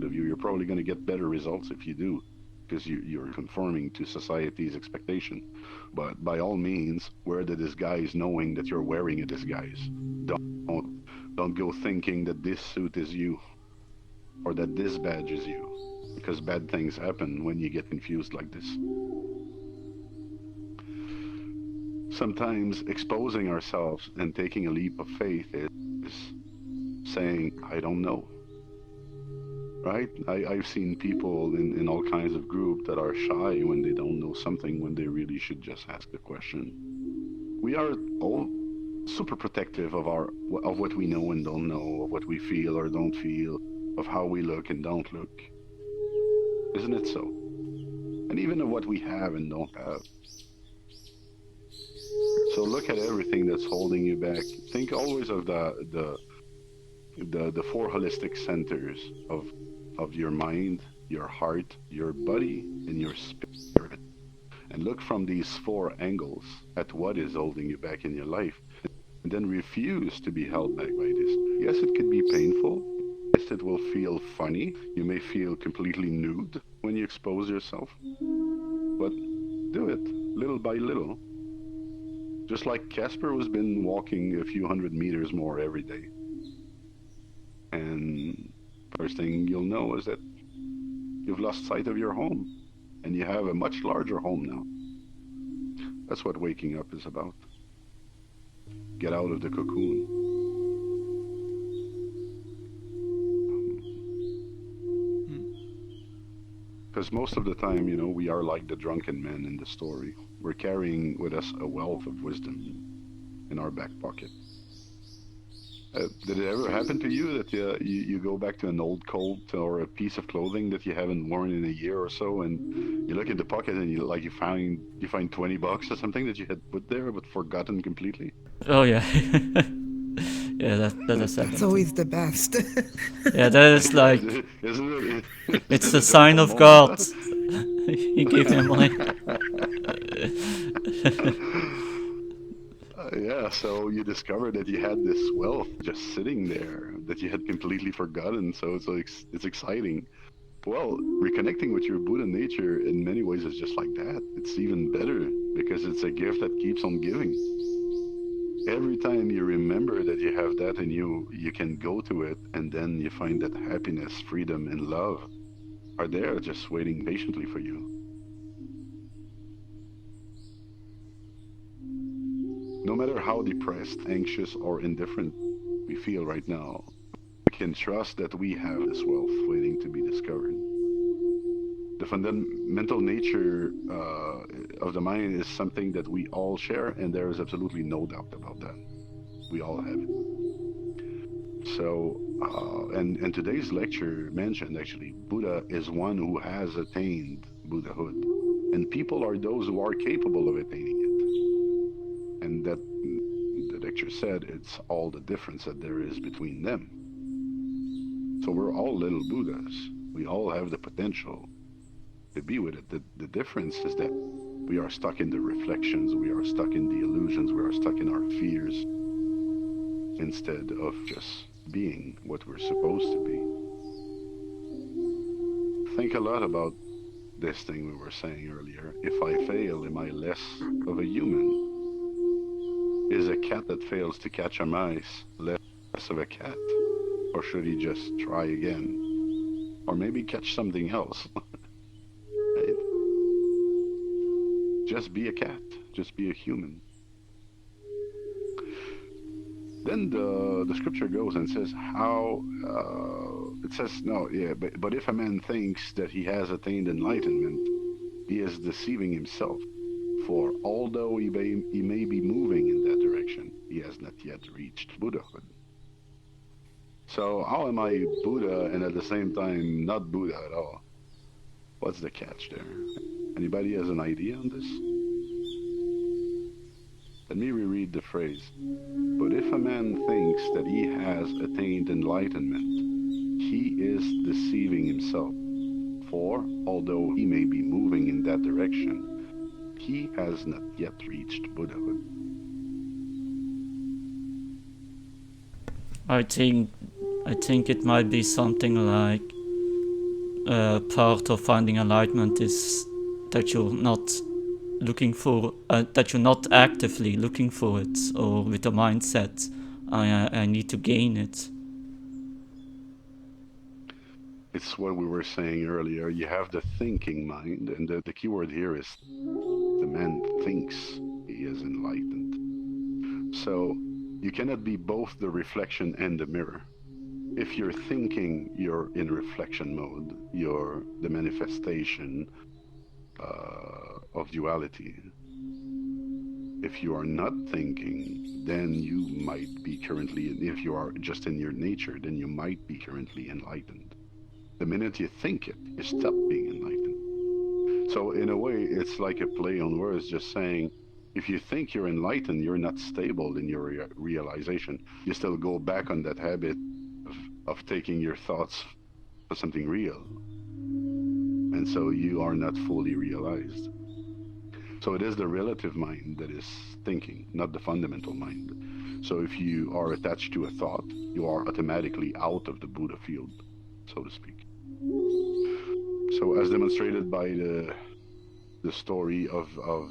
of you. You're probably going to get better results if you do, because you're conforming to society's expectation. But by all means, wear the disguise knowing that you're wearing a disguise. Don't go thinking that this suit is you or that this badge is you, because bad things happen when you get confused like this. Sometimes exposing ourselves and taking a leap of faith is saying, I don't know. Right? I've seen people in all kinds of groups that are shy when they don't know something, when they really should just ask the question. We are all super protective of what we know and don't know, of what we feel or don't feel, of how we look and don't look. Isn't it so? And even of what we have and don't have. So look at everything that's holding you back. Think always of the four holistic centers of your mind, your heart, your body, and your spirit. And look from these four angles at what is holding you back in your life. and then refuse to be held back by this. Yes, it could be painful. Yes, it will feel funny. You may feel completely nude when you expose yourself. But do it little by little. Just like Casper has been walking a few hundred meters more every day. And first thing you'll know is that you've lost sight of your home. And you have a much larger home now. That's what waking up is about. Get out of the cocoon. Because most of the time, we are like the drunken men in the story. We're carrying with us a wealth of wisdom in our back pocket. Did it ever happen to you that you go back to an old coat or a piece of clothing that you haven't worn in a year or so, and you look in the pocket and you find $20 or something that you had put there but forgotten completely? Oh yeah. Yeah, that has happened. That's always the best. Yeah, that is like Isn't it? it's a a sign joyful of God. moment, He gave me money. Yeah, so you discover that you had this wealth just sitting there that you had completely forgotten. So it's exciting. Well, reconnecting with your Buddha nature in many ways is just like that. It's even better because it's a gift that keeps on giving. Every time you remember that you have that in you, you can go to it, and then you find that happiness, freedom, and love are there just waiting patiently for you. No matter how depressed, anxious, or indifferent we feel right now, we can trust that we have this wealth waiting to be discovered. The fundamental nature of the mind is something that we all share, and there is absolutely no doubt about that. We all have it. So, and today's lecture mentioned actually, Buddha is one who has attained Buddhahood, and people are those who are capable of attaining it. And that the lecture said it's all the difference that there is between them. So we're all little Buddhas. We all have the potential to be with it. The difference is that we are stuck in the reflections, we are stuck in the illusions, we are stuck in our fears, instead of just being what we're supposed to be. Think a lot about this thing we were saying earlier. If I fail, am I less of a human? Is a cat that fails to catch a mice less of a cat? Or should he just try again? Or maybe catch something else? Right? Just be a cat. Just be a human. Then the scripture goes and says but if a man thinks that he has attained enlightenment, he is deceiving himself. For although he may be moving in that direction, he has not yet reached Buddhahood. So how am I Buddha and at the same time not Buddha at all? What's the catch there? Anybody has an idea on this? Let me reread the phrase. But if a man thinks that he has attained enlightenment, he is deceiving himself. For although he may be moving in that direction, he has not yet reached Buddhahood. I think it might be something like part of finding enlightenment is that you're not looking for that you're not actively looking for it, or with the mindset I need to gain it. It's what we were saying earlier. You have the thinking mind, and the key word here is the man thinks he is enlightened. So you cannot be both the reflection and the mirror. If you're thinking, you're in reflection mode. You're the manifestation of duality. If you are not thinking, then you might be currently, if you are just in your nature, then you might be currently enlightened. The minute you think it, you stop being enlightened. So in a way, it's like a play on words, just saying, if you think you're enlightened, you're not stable in your realization. You still go back on that habit of taking your thoughts for something real. And so you are not fully realized. So it is the relative mind that is thinking, not the fundamental mind. So if you are attached to a thought, you are automatically out of the Buddha field, so to speak. So as demonstrated by the story of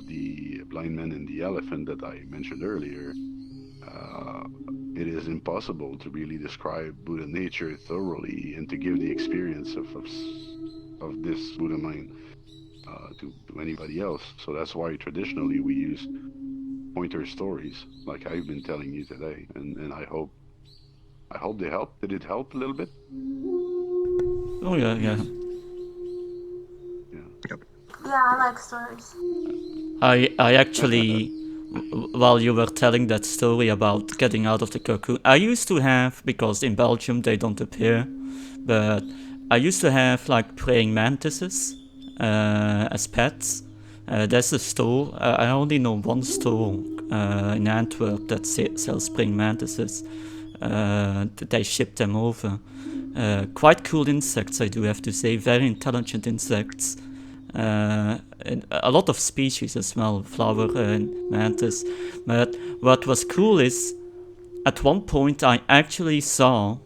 the blind man and the elephant that I mentioned earlier, it is impossible to really describe Buddha nature thoroughly and to give the experience of this Buddha mind to anybody else. So that's why traditionally we use pointer stories like I've been telling you today, and I hope they help. Did it help a little bit? Oh yeah, yeah. Yeah. Yeah, I like stories. I actually, while you were telling that story about getting out of the cocoon, I used to have, because in Belgium they don't appear, but I used to have like praying mantises as pets. There's a store, I only know one store in Antwerp that sells praying mantises. They ship them over. Quite cool insects, I do have to say, very intelligent insects. And a lot of species as well, flower and mantis. But what was cool is, at one point I actually saw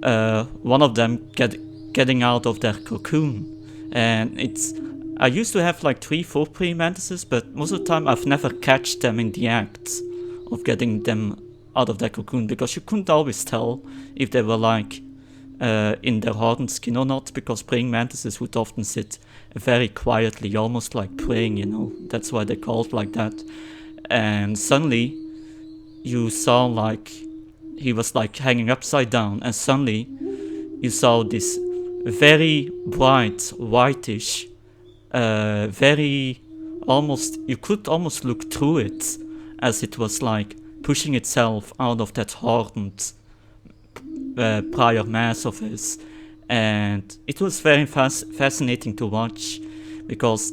one of them getting out of their cocoon, and I used to have like 3-4 praying mantises, but most of the time I've never catch them in the act of getting them out of their cocoon, because you couldn't always tell if they were like in their hardened skin or not, because praying mantises would often sit very quietly, almost like praying, you know. That's why they're called like that. And suddenly you saw like he was like hanging upside down, and suddenly you saw this very bright whitish, very almost, you could almost look through it as it was like pushing itself out of that hardened prior mass of his. And it was very fascinating to watch, because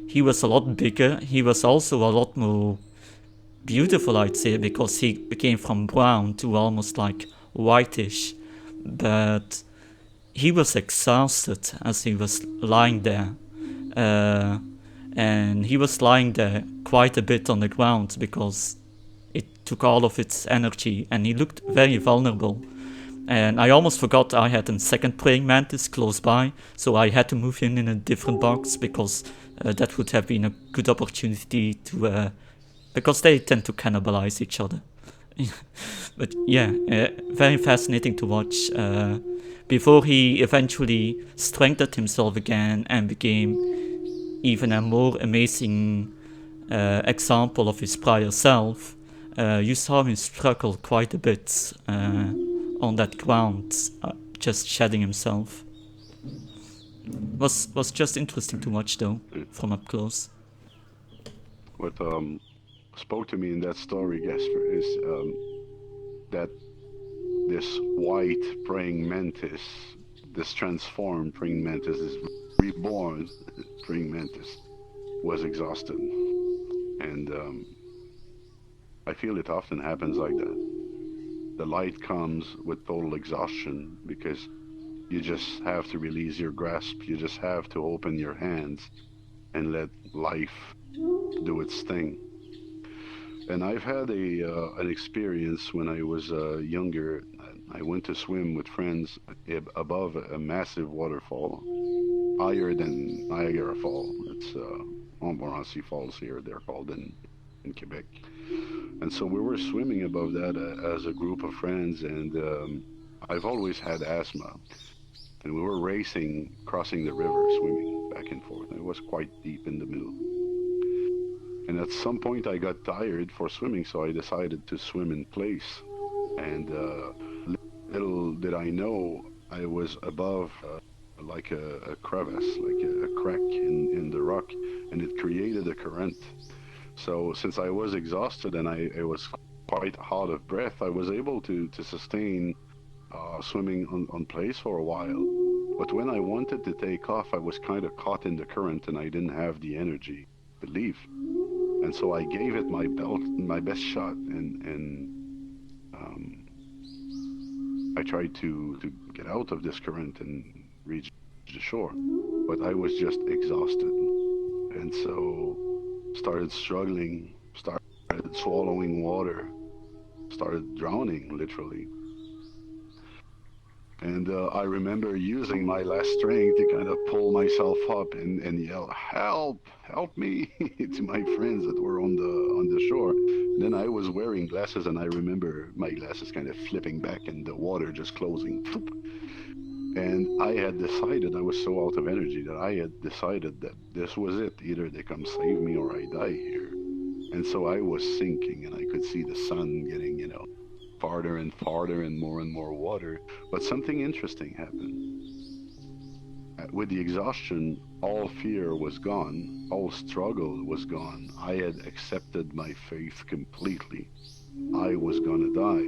he was a lot bigger, he was also a lot more beautiful, I'd say, because he became from brown to almost like whitish, but he was exhausted as he was lying there, and he was lying there quite a bit on the ground because it took all of its energy, and he looked very vulnerable. And I almost forgot I had a second praying mantis close by, so I had to move him in a different box, because that would have been a good opportunity to, because they tend to cannibalize each other. But yeah, very fascinating to watch. Before he eventually strengthened himself again and became even a more amazing example of his prior self, you saw him struggle quite a bit on that ground, just shedding himself. Was just interesting to watch though, from up close. What spoke to me in that story, Gasper, is that this white praying mantis, this transformed praying mantis, this reborn praying mantis, was exhausted. And I feel it often happens like that. The light comes with total exhaustion, because you just have to release your grasp. You just have to open your hands and let life do its thing. And I've had an experience when I was younger. I went to swim with friends above a massive waterfall, higher than Niagara Falls. It's Montmorency Falls here, they're called in Quebec. And so we were swimming above that as a group of friends, and I've always had asthma. And we were racing, crossing the river, swimming back and forth. It was quite deep in the middle. And at some point I got tired for swimming, so I decided to swim in place. And little did I know, I was above like a crevice, like a crack in the rock, and it created a current. So since I was exhausted and I was quite out of breath, I was able to sustain swimming on place for a while. But when I wanted to take off, I was kind of caught in the current and I didn't have the energy to leave. And so I gave it my best shot, and I tried to get out of this current and reach the shore. But I was just exhausted. And so started struggling, started swallowing water, started drowning, literally. And I remember using my last strength to kind of pull myself up and yell, "Help! Help me!" to my friends that were on the shore. And then I was wearing glasses, and I remember my glasses kind of flipping back and the water just closing. And I had decided, I was so out of energy that I had decided that this was it. Either they come save me or I die here. And so I was sinking, and I could see the sun getting, farther and farther and more water. But something interesting happened. With the exhaustion, all fear was gone, all struggle was gone. I had accepted my faith completely. I was gonna die.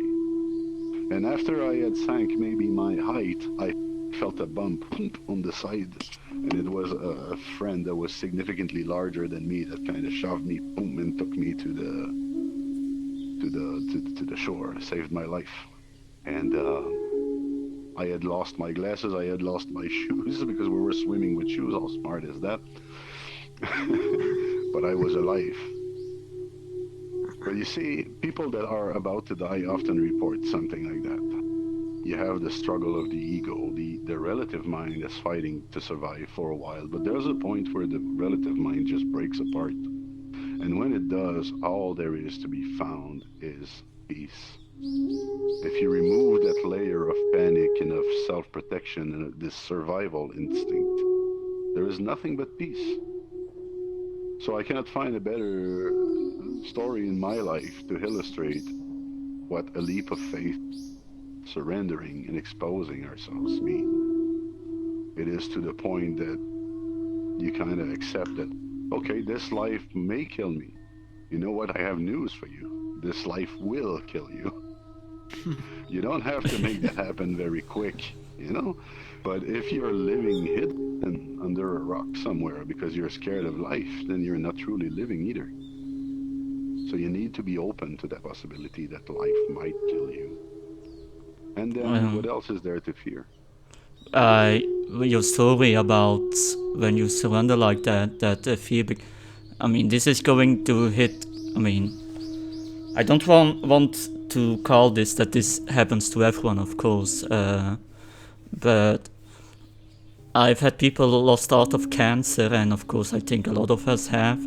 And after I had sank maybe my height, I felt a bump on the side. And it was a friend that was significantly larger than me that kind of shoved me, boom, and took me to the shore, saved my life. And I had lost my glasses, I had lost my shoes because we were swimming with shoes. How smart is that? But I was alive. But you see, people that are about to die often report something like that. You have the struggle of the ego, the relative mind is fighting to survive for a while, but there's a point where the relative mind just breaks apart. And when it does, all there is to be found is peace. If you remove that layer of panic and of self-protection and this survival instinct, there is nothing but peace. So I cannot find a better story in my life to illustrate what a leap of faith, surrendering and exposing ourselves mean. It is to the point that you kind of accept that, okay, this life may kill me. You know what? I have news for you. This life will kill you. You don't have to make that happen very quick, But if you're living hidden under a rock somewhere because you're scared of life, then you're not truly living either. So you need to be open to the possibility that life might kill you. And then what else is there to fear? Your story about when you surrender like that fear. I mean, this is going to hit. I mean, I don't want to call this that this happens to everyone, of course, but I've had people lost out of cancer, and of course, I think a lot of us have.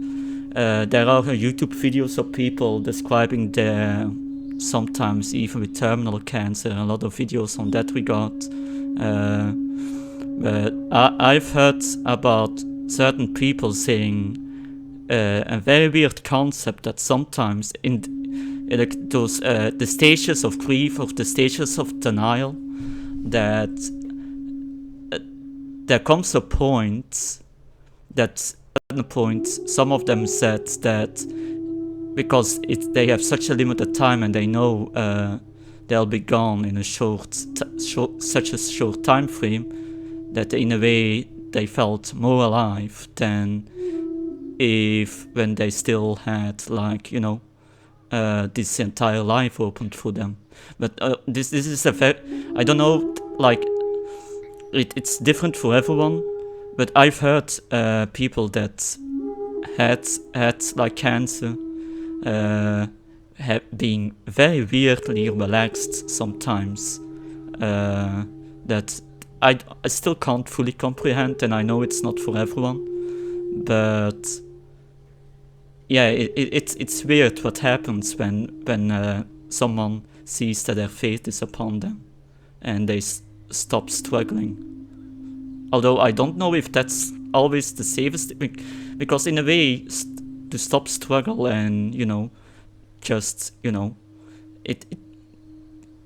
There are YouTube videos of people describing their sometimes even with terminal cancer. A lot of videos on that regard. But I've heard about certain people saying a very weird concept that sometimes in those the stages of grief or the stages of denial, that there comes a point that at a point some of them said that because they have such a limited time and they know they'll be gone in a such a short time frame, that in a way they felt more alive than if when they still had this entire life opened for them. But this is a very, I don't know, like it's different for everyone, but I've heard people that had like cancer being very weirdly relaxed sometimes, that I still can't fully comprehend, and I know it's not for everyone, but yeah, it's weird what happens when someone sees that their fate is upon them and they stop struggling. Although I don't know if that's always the safest, because in a way to stop struggle and just it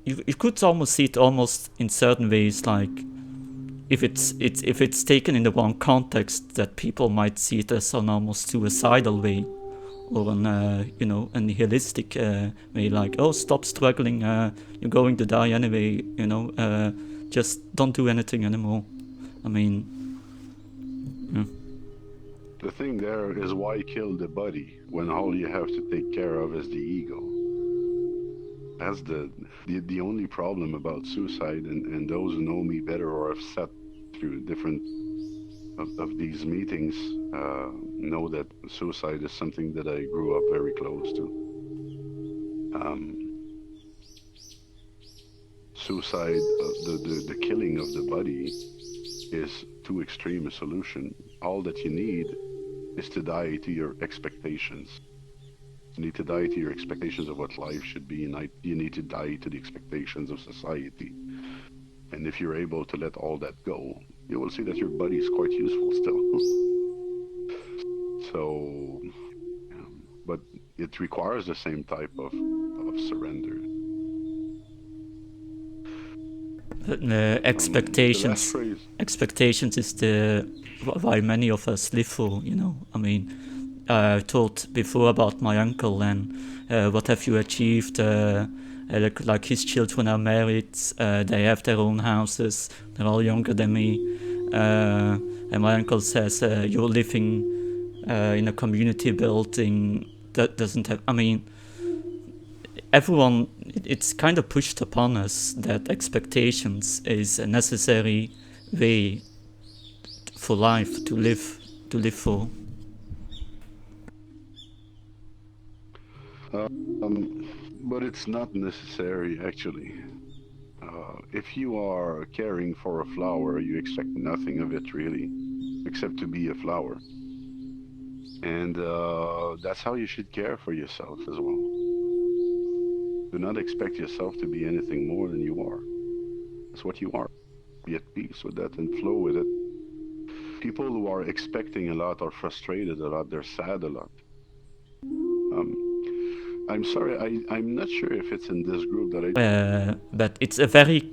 you could almost see it almost in certain ways, like if it's taken in the wrong context, that people might see it as an almost suicidal way, or an a nihilistic way, like, oh, stop struggling, you're going to die anyway, just don't do anything anymore. I mean, The thing there is, why kill the body when all you have to take care of is the ego? That's the only problem about suicide, and those who know me better or have sat through different of these meetings know that suicide is something that I grew up very close to. suicide, the killing of the body is too extreme a solution. All that you need is to die to your expectations. You need to die to your expectations of what life should be, and you need to die to the expectations of society. And if you're able to let all that go, you will see that your body is quite useful still. So, but it requires the same type of surrender. Expectations. The last phrase. Expectations is why many of us live for. I mean, I told before about my uncle and what have you achieved. Like his children are married, they have their own houses, they're all younger than me. And my uncle says, you're living in a community building that doesn't have. I mean, everyone, it's kind of pushed upon us that expectations is a necessary way for life to live for. But it's not necessary, actually. If you are caring for a flower, you expect nothing of it, really, except to be a flower. And that's how you should care for yourself as well. Do not expect yourself to be anything more than you are. That's what you are. Be at peace with that and flow with it. People who are expecting a lot are frustrated a lot, they're sad a lot. I'm sorry, I'm not sure if it's in this group that but it's a very,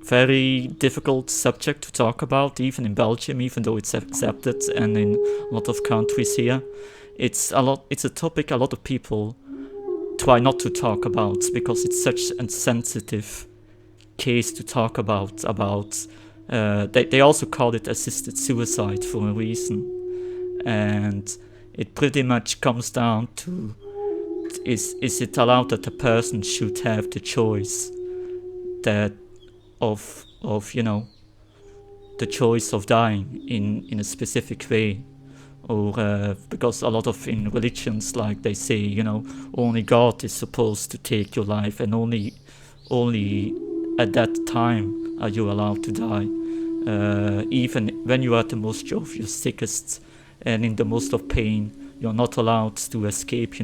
very difficult subject to talk about, even in Belgium, even though it's accepted, and in a lot of countries here. It's a topic a lot of people try not to talk about because it's such a sensitive case to talk about. They also call it assisted suicide for a reason, and it pretty much comes down to is it allowed that a person should have the choice that of the choice of dying in a specific way, or because a lot of in religions, like they say, only God is supposed to take your life, and only at that time are you allowed to die, even when you are at the most of your sickest and in the most of pain. You're not allowed to escape,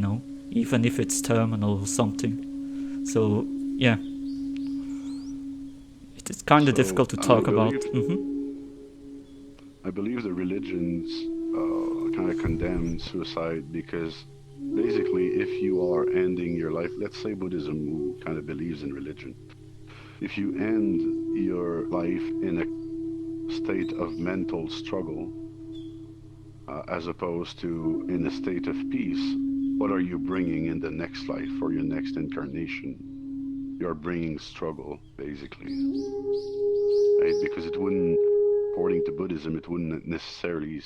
even if it's terminal or something. So yeah, it's kind of difficult to talk about. I believe the religions kind of condemn suicide because basically if you are ending your life, let's say Buddhism, who kind of believes in religion, if you end your life in a state of mental struggle as opposed to in a state of peace, what are you bringing in the next life or your next incarnation? You're bringing struggle, basically, right? Because it wouldn't, according to Buddhism, it wouldn't necessarily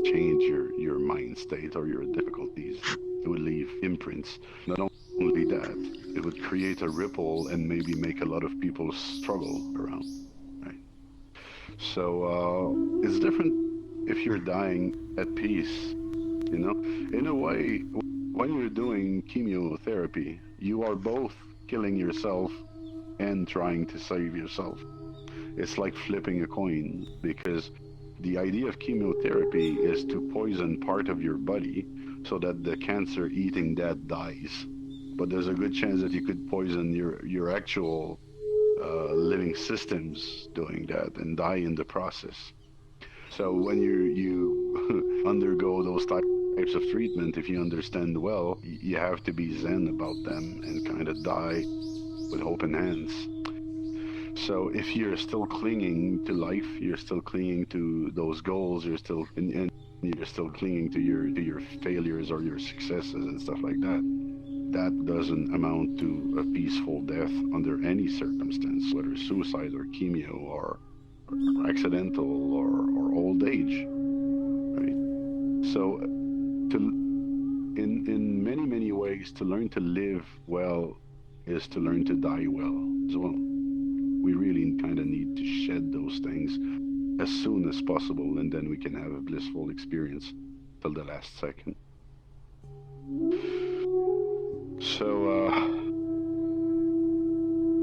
change your mind state or your difficulties. It would leave imprints. Not only that, it would create a ripple and maybe make a lot of people struggle around, right? So it's different if you're dying at peace, In a way, when you're doing chemotherapy, you are both killing yourself and trying to save yourself. It's like flipping a coin, because the idea of chemotherapy is to poison part of your body so that the cancer-eating that dies. But there's a good chance that you could poison your actual living systems doing that and die in the process. So when you undergo those types of treatment, if you understand well, you have to be zen about them and kind of die with open hands. So if you're still clinging to life, you're still clinging to those goals, you're still clinging to your failures or your successes and stuff like that, that doesn't amount to a peaceful death under any circumstance, whether suicide or chemo or accidental or old age, right? So in many ways, to learn to live well is to learn to die well as well. We really kind of need to shed those things as soon as possible, and then we can have a blissful experience till the last second. So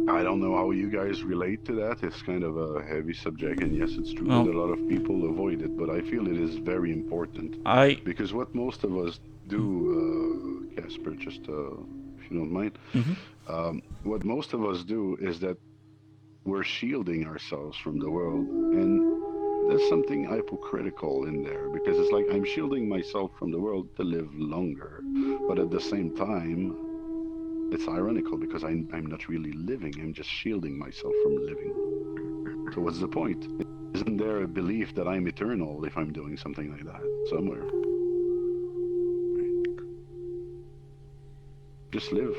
I don't know how you guys relate to that. It's kind of a heavy subject, and yes, it's true Well- that a lot of people avoid it, but I feel it is very important. I Because what most of us do, Casper, just if you don't mind, what most of us do is that we're shielding ourselves from the world, and there's something hypocritical in there because it's like I'm shielding myself from the world to live longer, but at the same time, it's ironical because I'm not really living. I'm just shielding myself from living. So what's the point? Isn't there a belief that I'm eternal if I'm doing something like that somewhere? Just live.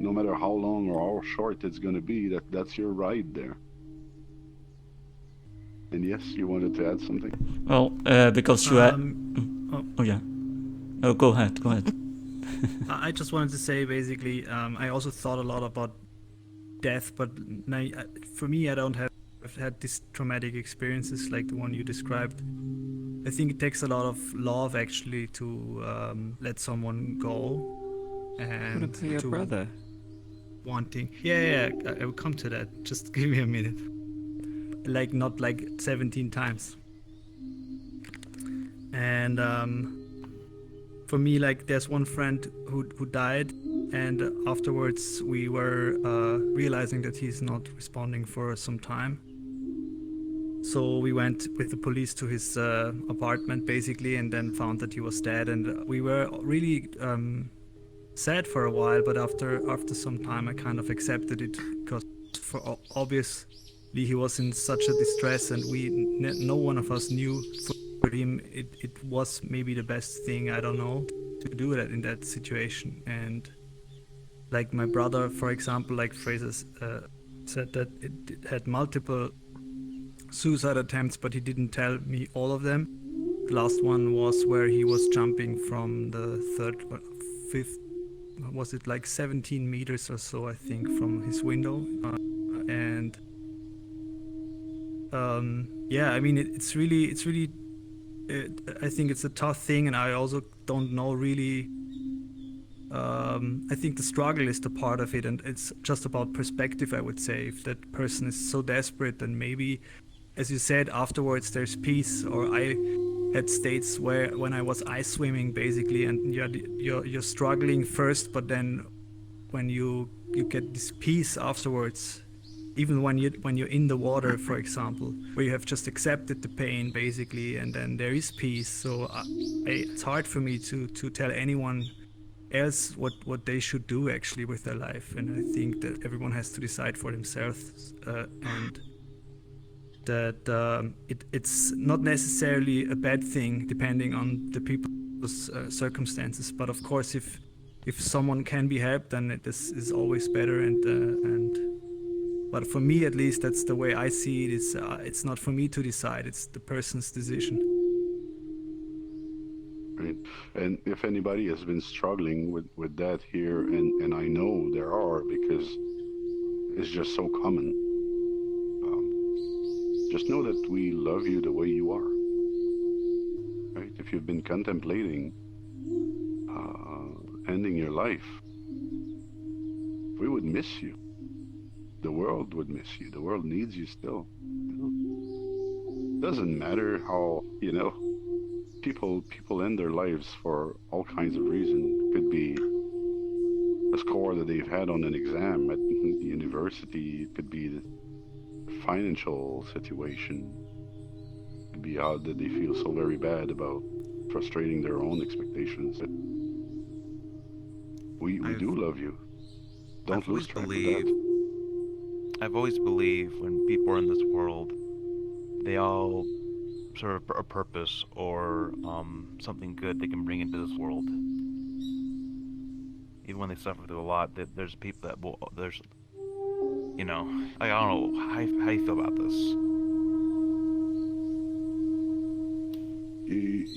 No matter how long or how short it's going to be, that's your ride there. And yes, you wanted to add something? well, because you had. Oh yeah. Oh, go ahead. Go ahead. I just wanted to say basically, I also thought a lot about death, but for me, I don't have had these traumatic experiences like the one you described. I think it takes a lot of love actually to let someone go. And Couldn't see your to brother. wanting. Yeah, I will come to that. Just give me a minute. Like not like 17 times. And for me, like there's one friend who died, and afterwards we were realizing that he's not responding for some time. So we went with the police to his apartment basically, and then found that he was dead. And we were really sad for a while, but after some time I kind of accepted it because obviously he was in such a distress, and no one of us knew for him it was maybe the best thing, I don't know, to do that in that situation. And like my brother, for example, like Fraser said that it had multiple suicide attempts, but he didn't tell me all of them. The last one was where he was jumping from the third or fifth, was it like 17 meters or so, I think, from his window. And yeah, I mean, it's really I think it's a tough thing, and I also don't know really. I think the struggle is the part of it, and it's just about perspective, I would say. If that person is so desperate, then maybe, as you said, afterwards there's peace. Or I had states where when I was ice swimming basically, and you're struggling first, but then when you get this peace afterwards, even when you're in the water, for example, where you have just accepted the pain basically, and then there is peace. So it's hard for me to tell anyone else what they should do actually with their life, and I think that everyone has to decide for themselves, and that it's not necessarily a bad thing depending on the people's circumstances. But of course, if someone can be helped, then this is always better. And but for me, at least, that's the way I see it. It's not for me to decide. It's the person's decision. Right. And if anybody has been struggling with that here, and I know there are, because it's just so common, just know that we love you the way you are. Right? If you've been contemplating ending your life, we would miss you. The world would miss you. The world needs you still. Doesn't matter how, people end their lives for all kinds of reasons. It could be a score that they've had on an exam at the university. It could be the financial situation. It could be how that they feel so very bad about frustrating their own expectations. That we do love you. Don't lose track of that. I've always believed when people are in this world, they all serve a purpose or something good they can bring into this world. Even when they suffer through a lot, there's people that will, I don't know, how you feel about this?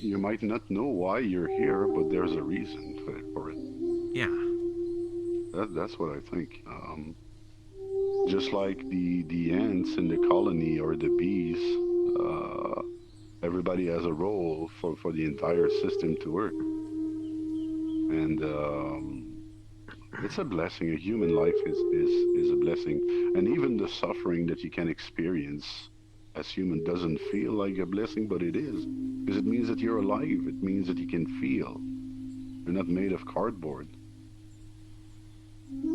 You might not know why you're here, but there's a reason for it. Yeah. That's what I think. Just like the ants in the colony or the bees, everybody has a role for the entire system to work. And It's a blessing. A human life is a blessing. And even the suffering that you can experience as human doesn't feel like a blessing, but it is. Because it means that you're alive. It means that you can feel. You're not made of cardboard.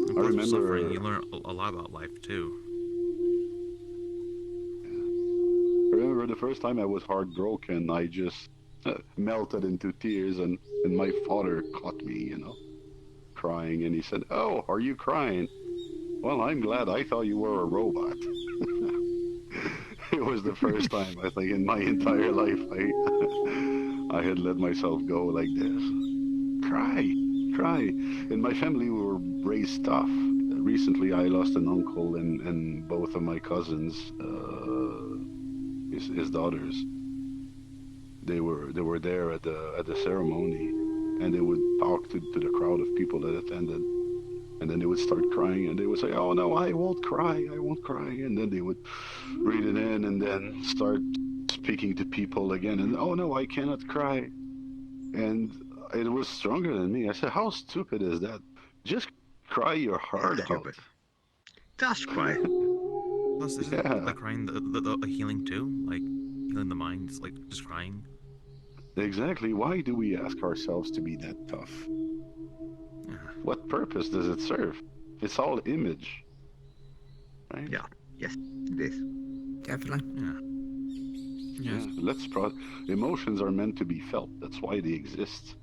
Of course, with suffering, you learn a lot about life too. I remember the first time I was heartbroken, I just melted into tears, and my father caught me, crying, and he said, "Oh, are you crying? Well, I'm glad. I thought you were a robot." It was the first time, I think, in my entire life I had let myself go like this. Cry. In my family, we were raised tough. Recently, I lost an uncle and both of my cousins, his daughters. They were there at the ceremony, and they would talk to the crowd of people that attended, and then they would start crying, and they would say, "Oh no, I won't cry, and then they would breathe it in, and then start speaking to people again, and "Oh no, I cannot cry," and it was stronger than me. I said, "How stupid is that? Just cry your heart out." Just cry. Plus, isn't like crying the healing too? Like healing the mind, it's like just crying. Exactly. Why do we ask ourselves to be that tough? Yeah. What purpose does it serve? It's all image, right? Yeah. Yes, it is. Definitely. Yeah. Yeah. Emotions are meant to be felt. That's why they exist.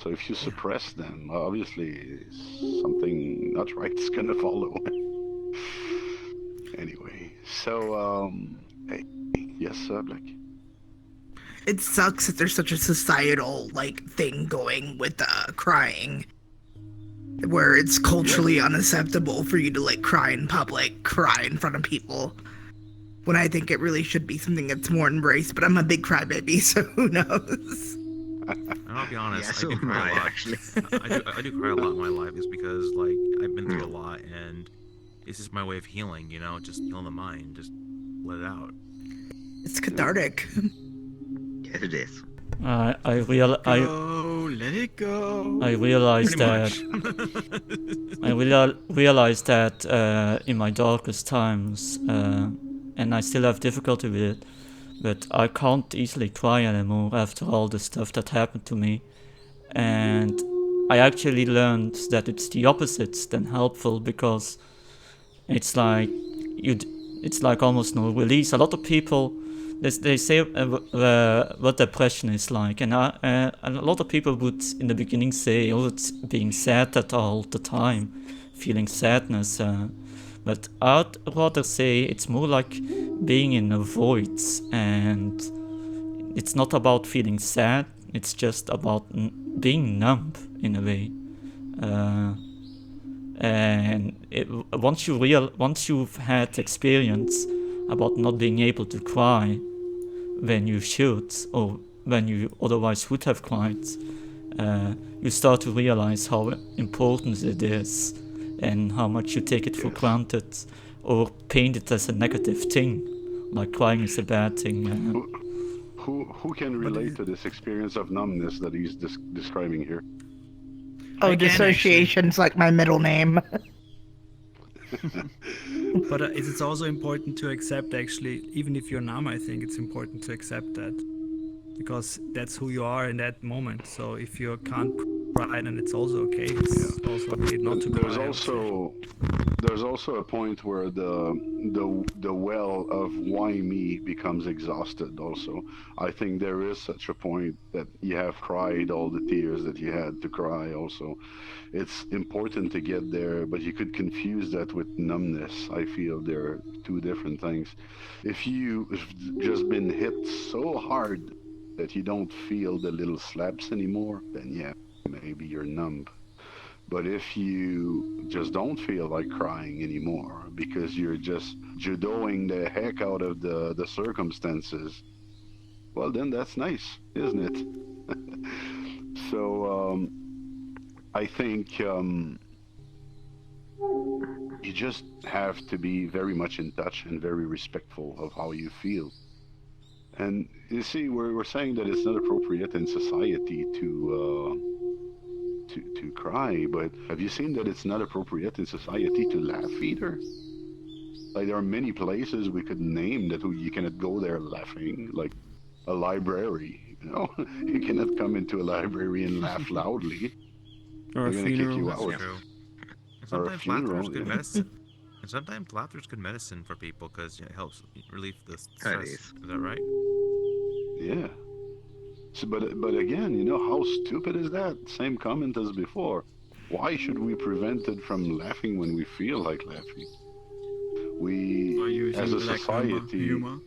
So if you suppress them, obviously something not right is gonna follow. Anyway, so hey, yes, Black. It sucks that there's such a societal thing going with crying, where it's culturally unacceptable for you to cry in public, cry in front of people. When I think it really should be something that's more embraced, but I'm a big crybaby, so who knows? I'll be honest, Yeah, so I do cry am a I, lot. actually. I do cry a lot in my life, is because I've been through a lot, and it's just my way of healing. Just healing the mind, just let it out. It's cathartic. Yes, it is. I Let it go. I realized Pretty that much. I realized that in my darkest times, and I still have difficulty with it, but I can't easily cry anymore after all the stuff that happened to me. And I actually learned that it's the opposite than helpful, because it's like it's like almost no release. A lot of people, they say what depression is like, and a lot of people would in the beginning say, "Oh, it's being sad at all the time, feeling sadness." But I'd rather say it's more like being in a void, and it's not about feeling sad. It's just about being numb in a way. And once you've had experience about not being able to cry when you should, or when you otherwise would have cried, you start to realize how important it is, and how much you take it for granted, or paint it as a negative thing, like crying is a bad thing. Who can relate to this experience of numbness that he's describing here? Oh, I can dissociation's like my middle name. But it's also important to accept, actually, even if you're numb, I think it's important to accept that, because that's who you are in that moment. So if you can't cry, then it's also okay. It's also okay not to cry. There's also a point where the well of why me becomes exhausted also. I think there is such a point that you have cried all the tears that you had to cry also. It's important to get there, but you could confuse that with numbness. I feel they're two different things. If you've just been hit so hard that you don't feel the little slaps anymore, then yeah, maybe you're numb. But if you just don't feel like crying anymore because you're just judoing the heck out of the circumstances, well, then that's nice, isn't it? So I think you just have to be very much in touch and very respectful of how you feel. And you see, we're saying that it's not appropriate in society to to cry, but have you seen that it's not appropriate in society to laugh either? Like there are many places we could name that you cannot go there laughing, like a library. You know, you cannot come into a library and laugh loudly. Or a They're gonna kick you funeral. out. That's true. And Or a sometimes laughter is funeral. good Yeah. medicine. And sometimes laughter is good medicine for people because it helps relieve the stress. is. Is that right? Yeah. So, but again, you know, how stupid is that? Same comment as before. Why should we prevent it from laughing when we feel like laughing? Or We, using as a black society, humor.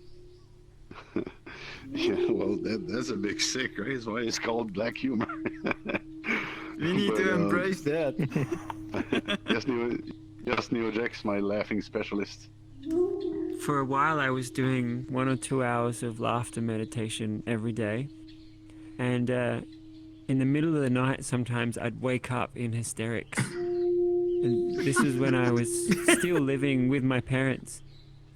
yeah, well, that's a big sick, right? That's why it's called black humor. We need But, to embrace that. Yes, Neo Jax, my laughing specialist. For a while, I was doing 1 or 2 hours of laughter meditation every day. And in the middle of the night, sometimes I'd wake up in hysterics. And this was when I was still living with my parents.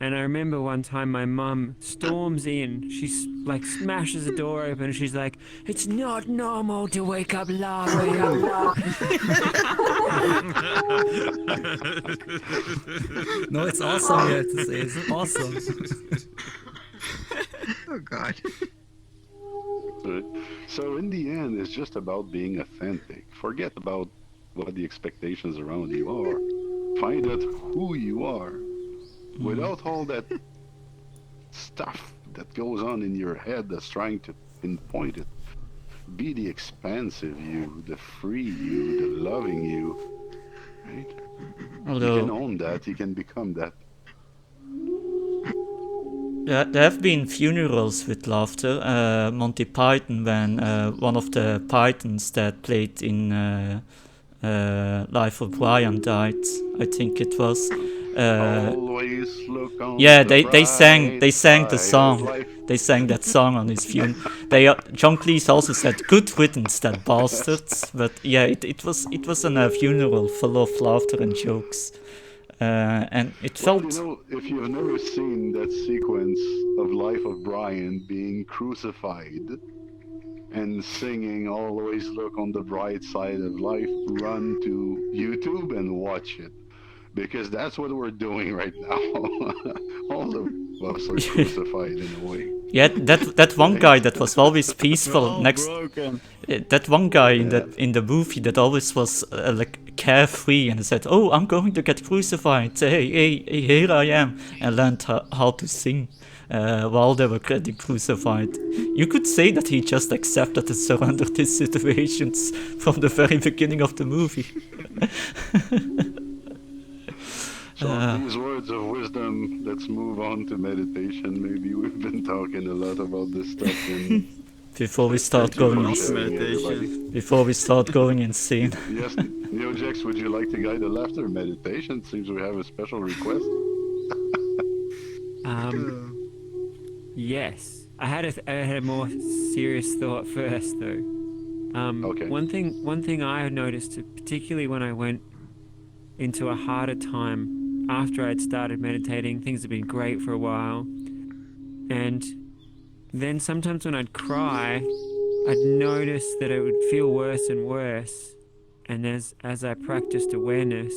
And I remember one time my mum storms in. She like smashes the door open and she's like, "It's not normal to wake up laughing." No, it's awesome. You have to say it's awesome. Oh God. So in the end, it's just about being authentic. Forget about what the expectations around you are. Find out who you are. Without all that stuff that goes on in your head that's trying to pinpoint it. Be the expansive you, the free you, the loving you. Right? You can Although own that, you can become that. there have been funerals with laughter. Monty Python, when one of the Pythons that played in Life of Brian died, I think it was. Always look on Yeah, the they sang the bright side of song. life. They sang that song on his funeral. John Cleese also said, "Good riddance, that bastards." But yeah, it was a funeral full of laughter and jokes, and it Well, felt. you know, if you've never seen that sequence of Life of Brian being crucified and singing "Always Look on the Bright Side of Life," run to YouTube and watch it. Because that's what we're doing right now. All of us are crucified in a way. Yeah, that one guy that was always peaceful next. That one guy in the movie that always was like carefree and said, "Oh, I'm going to get crucified. Hey, here I am," and learned how to sing while they were getting crucified. You could say that he just accepted and surrendered his situations from the very beginning of the movie. So these words of wisdom, let's move on to meditation. Maybe we've been talking a lot about this stuff. And Before we start going insane. Yes, Neo Jax, would you like to guide the laughter meditation? Seems we have a special request. Yes. I had a more serious thought first, though. Okay. One thing I noticed, particularly when I went into a harder time after I'd started meditating, things had been great for a while, and then sometimes when I'd cry, I'd notice that it would feel worse and worse, and as I practiced awareness,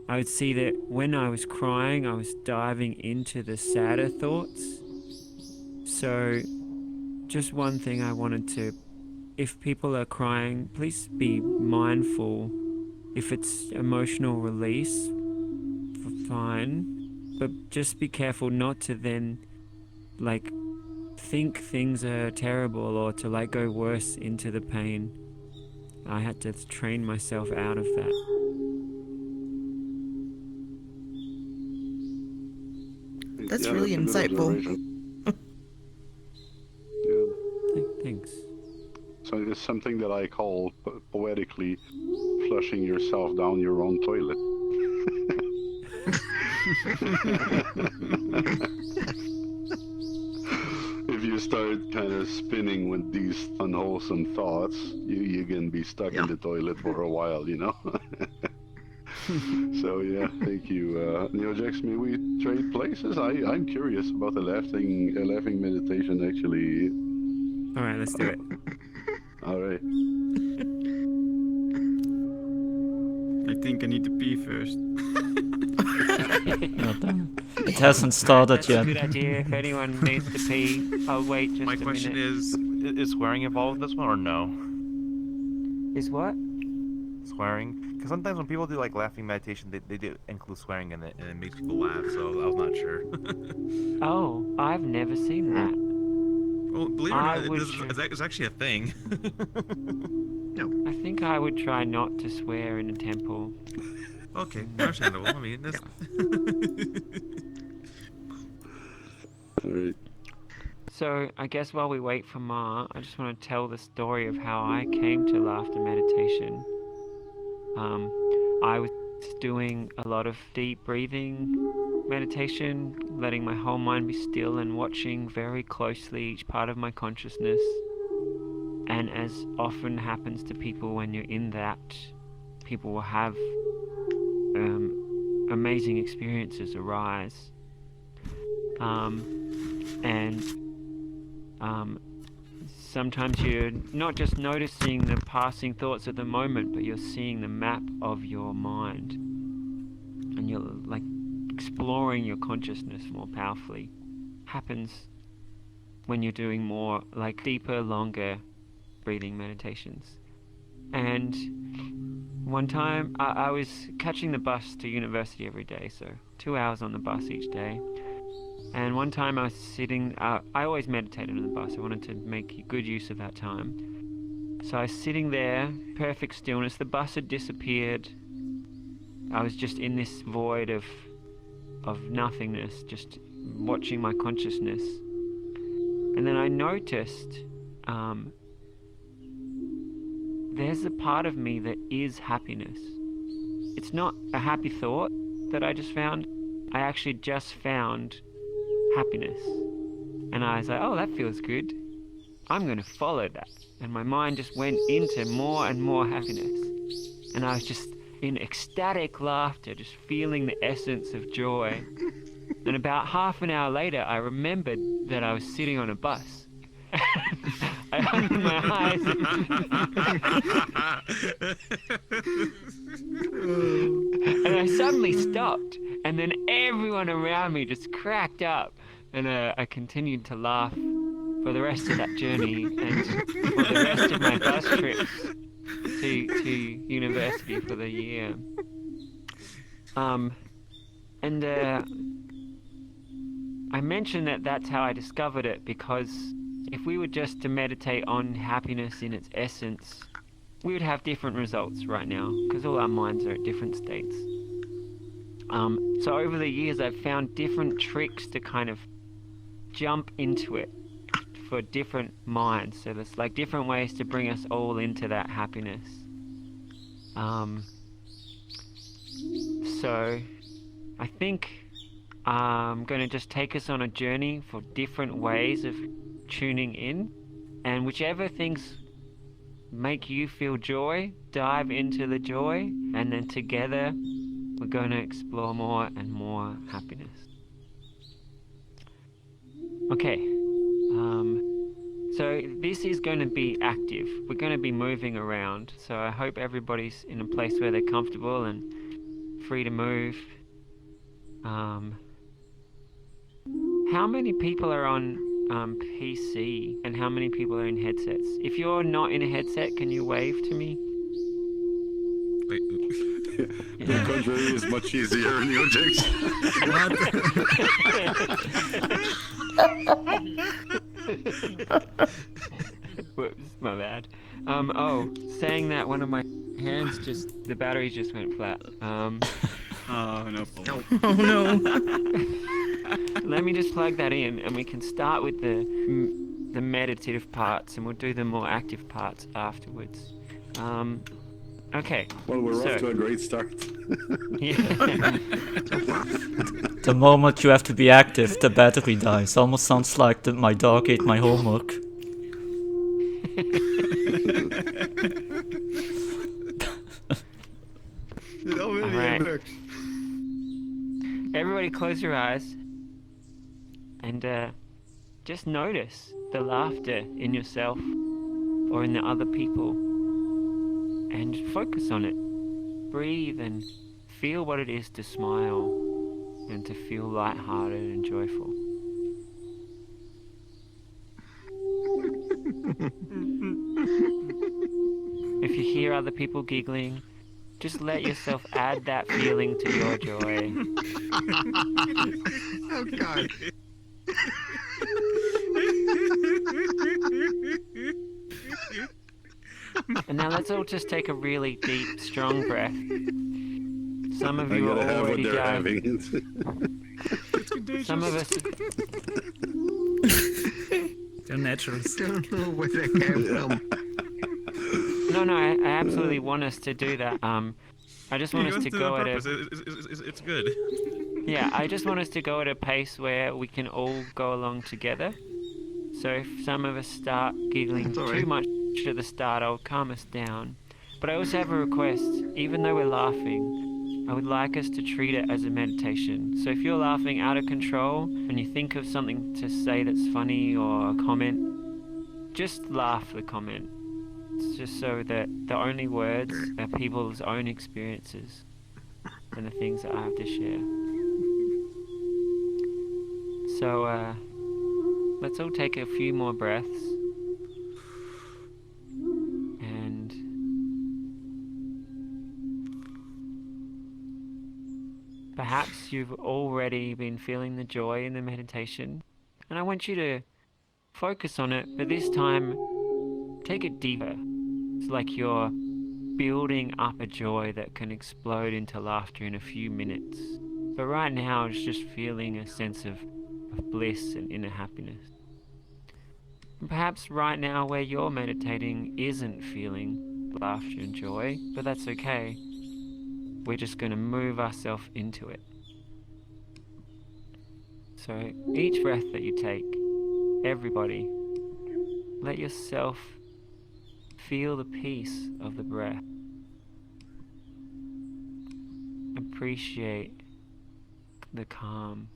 I would see that when I was crying, I was diving into the sadder thoughts. So just one thing I wanted to, if people are crying, please be mindful. If it's emotional release, fine, but just be careful not to then like think things are terrible or to like go worse into the pain. I had to train myself out of that. That's Yeah, really a good insightful. observation. Yeah. Thanks. So it's something that I call poetically flushing yourself down your own toilet. If you start kind of spinning with these unwholesome thoughts, you can be stuck in the toilet for a while, you know? So yeah, thank you. Neo Jax, may we trade places? I'm curious about the laughing meditation actually. All right, let's do it. All right. I think I need to pee first. God damn. It hasn't started That's a yet. good idea. If anyone needs to pee, I'll wait just My a question minute. Is swearing involved with this one or no? Is what? Swearing? Because sometimes when people do like laughing meditation, they do include swearing in it, and it makes people laugh. So I was not sure. Oh, I've never seen that. Well, believe it or I not, would it's actually a thing. I think I would try not to swear in a temple. Okay, understandable. I mean, that's... Alright. So I guess while we wait for Ma, I just want to tell the story of how I came to laughter meditation. I was doing a lot of deep breathing meditation, letting my whole mind be still and watching very closely each part of my consciousness. And as often happens to people when you're in that, people will have amazing experiences arise. Sometimes you're not just noticing the passing thoughts of the moment, but you're seeing the map of your mind. And you're like exploring your consciousness more powerfully. Happens when you're doing more like deeper, longer breathing meditations. And one time I was catching the bus to university every day, so 2 hours on the bus each day. And one time I was sitting, I always meditated on the bus. I wanted to make good use of that time. So I was sitting there, perfect stillness. The bus had disappeared. I was just in this void of nothingness, just watching my consciousness. And then I noticed there's a part of me that is happiness. It's not a happy thought that I just found. I actually just found happiness. And I was like, oh, that feels good. I'm going to follow that. And my mind just went into more and more happiness. And I was just in ecstatic laughter, just feeling the essence of joy. And about half an hour later, I remembered that I was sitting on a bus. I opened my eyes and I suddenly stopped, and then everyone around me just cracked up, and I continued to laugh for the rest of that journey and for the rest of my bus trips to university for the year. I mentioned that that's how I discovered it, because if we were just to meditate on happiness in its essence, we would have different results right now, because all our minds are at different states. So over the years, I've found different tricks to kind of jump into it for different minds. So there's like different ways to bring us all into that happiness. So I think I'm going to just take us on a journey for different ways of tuning in, and whichever things make you feel joy, dive into the joy, and then together we're going to explore more and more happiness. Okay, so this is going to be active. We're going to be moving around, so I hope everybody's in a place where they're comfortable and free to move. How many people are on PC, and how many people are in headsets? If you're not in a headset, can you wave to me? The contrary is much easier in your jokes. Whoops, my bad. Saying that, one of my hands the batteries just went flat. Oh, no problem. Oh no. Let me just plug that in, and we can start with the meditative parts, and we'll do the more active parts afterwards. Okay. Well, we're so, off to a great start. Yeah. The moment you have to be active, the battery dies. Almost sounds like my dog ate my homework. It already All right. works. Everybody close your eyes and just notice the laughter in yourself or in the other people and focus on it. breathe and feel what it is to smile and to feel lighthearted and joyful. If you hear other people giggling, just let yourself add that feeling to your joy. Oh God. And now let's all just take a really deep, strong breath. Some of you are gotta have what already they're going. having. Some of us. They're naturals. Don't know where that came from. No, I absolutely want us to do that. I just want us to go at a. It's good. Yeah, I just want us to go at a pace where we can all go along together. So if some of us start giggling That's all too right. much at the start, I'll calm us down. But I also have a request. Even though we're laughing, I would like us to treat it as a meditation. So if you're laughing out of control and you think of something to say that's funny or a comment, just laugh the comment. It's just so that the only words are people's own experiences and the things that I have to share. So, let's all take a few more breaths. And perhaps you've already been feeling the joy in the meditation. And I want you to focus on it, but this time, take it deeper. It's like you're building up a joy that can explode into laughter in a few minutes. But right now, it's just feeling a sense of bliss and inner happiness. And perhaps right now where you're meditating isn't feeling laughter and joy, but that's okay. We're just going to move ourselves into it. So each breath that you take, everybody, let yourself feel the peace of the breath. Appreciate the calm.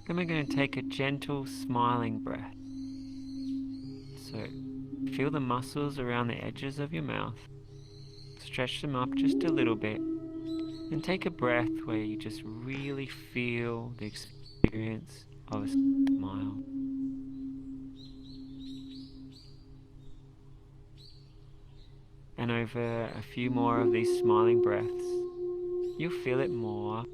Then we're going to take a gentle, smiling breath. So, feel the muscles around the edges of your mouth. Stretch them up just a little bit. And take a breath where you just really feel the experience of a smile. And over a few more of these smiling breaths, you'll feel it more.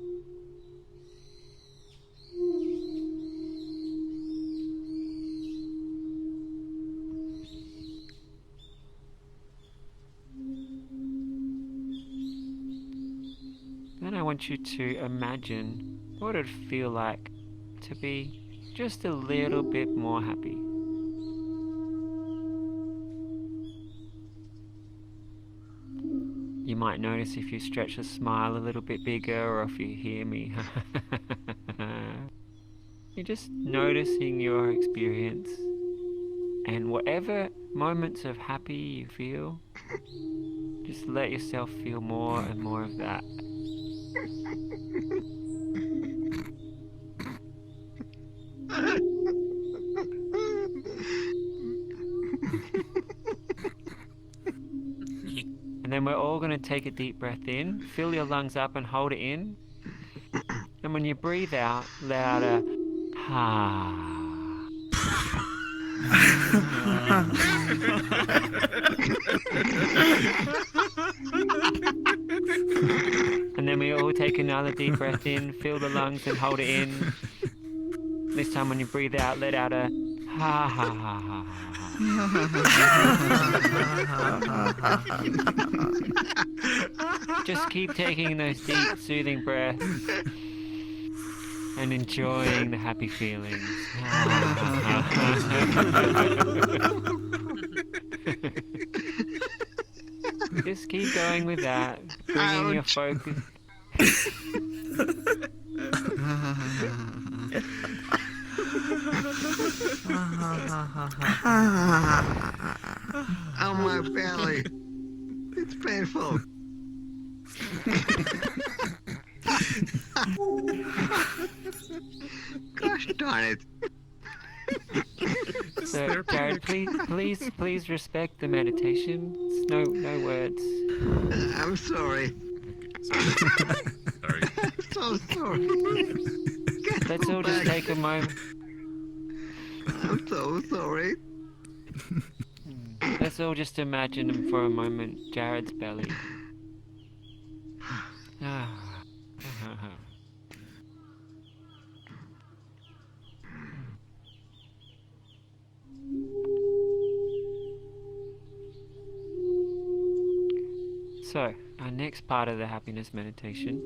Then I want you to imagine what it would feel like to be just a little bit more happy. You might notice if you stretch the smile a little bit bigger, or if you hear me. You're just noticing your experience, and whatever moments of happy you feel, just let yourself feel more and more of that. And then we're all going to take a deep breath in, fill your lungs up and hold it in. And when you breathe out, let out a ha. And then we all take another deep breath in, fill the lungs and hold it in. This time when you breathe out, let out a ha ha ha ha. Just keep taking those deep, soothing breaths and enjoying the happy feelings. Just keep going with that, bringing your focus. On my belly. It's painful. Gosh darn it. So, Jared, please respect the meditation. It's no words. I'm sorry. Sorry. I'm so sorry. Let's all just take a moment. I'm so sorry. Let's all just imagine for a moment Jared's belly. So, our next part of the happiness meditation,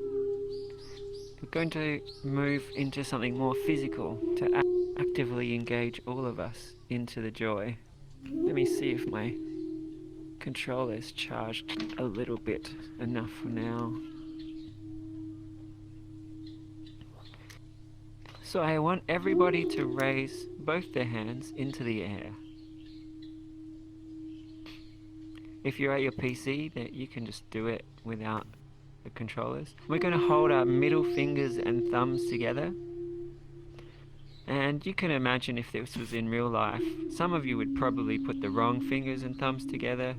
we're going to move into something more physical to actively engage all of us into the joy. Let me see if my controller is charged a little bit enough for now. So I want everybody to raise both their hands into the air. If you're at your PC, then you can just do it without the controllers. We're going to hold our middle fingers and thumbs together. And you can imagine if this was in real life, some of you would probably put the wrong fingers and thumbs together.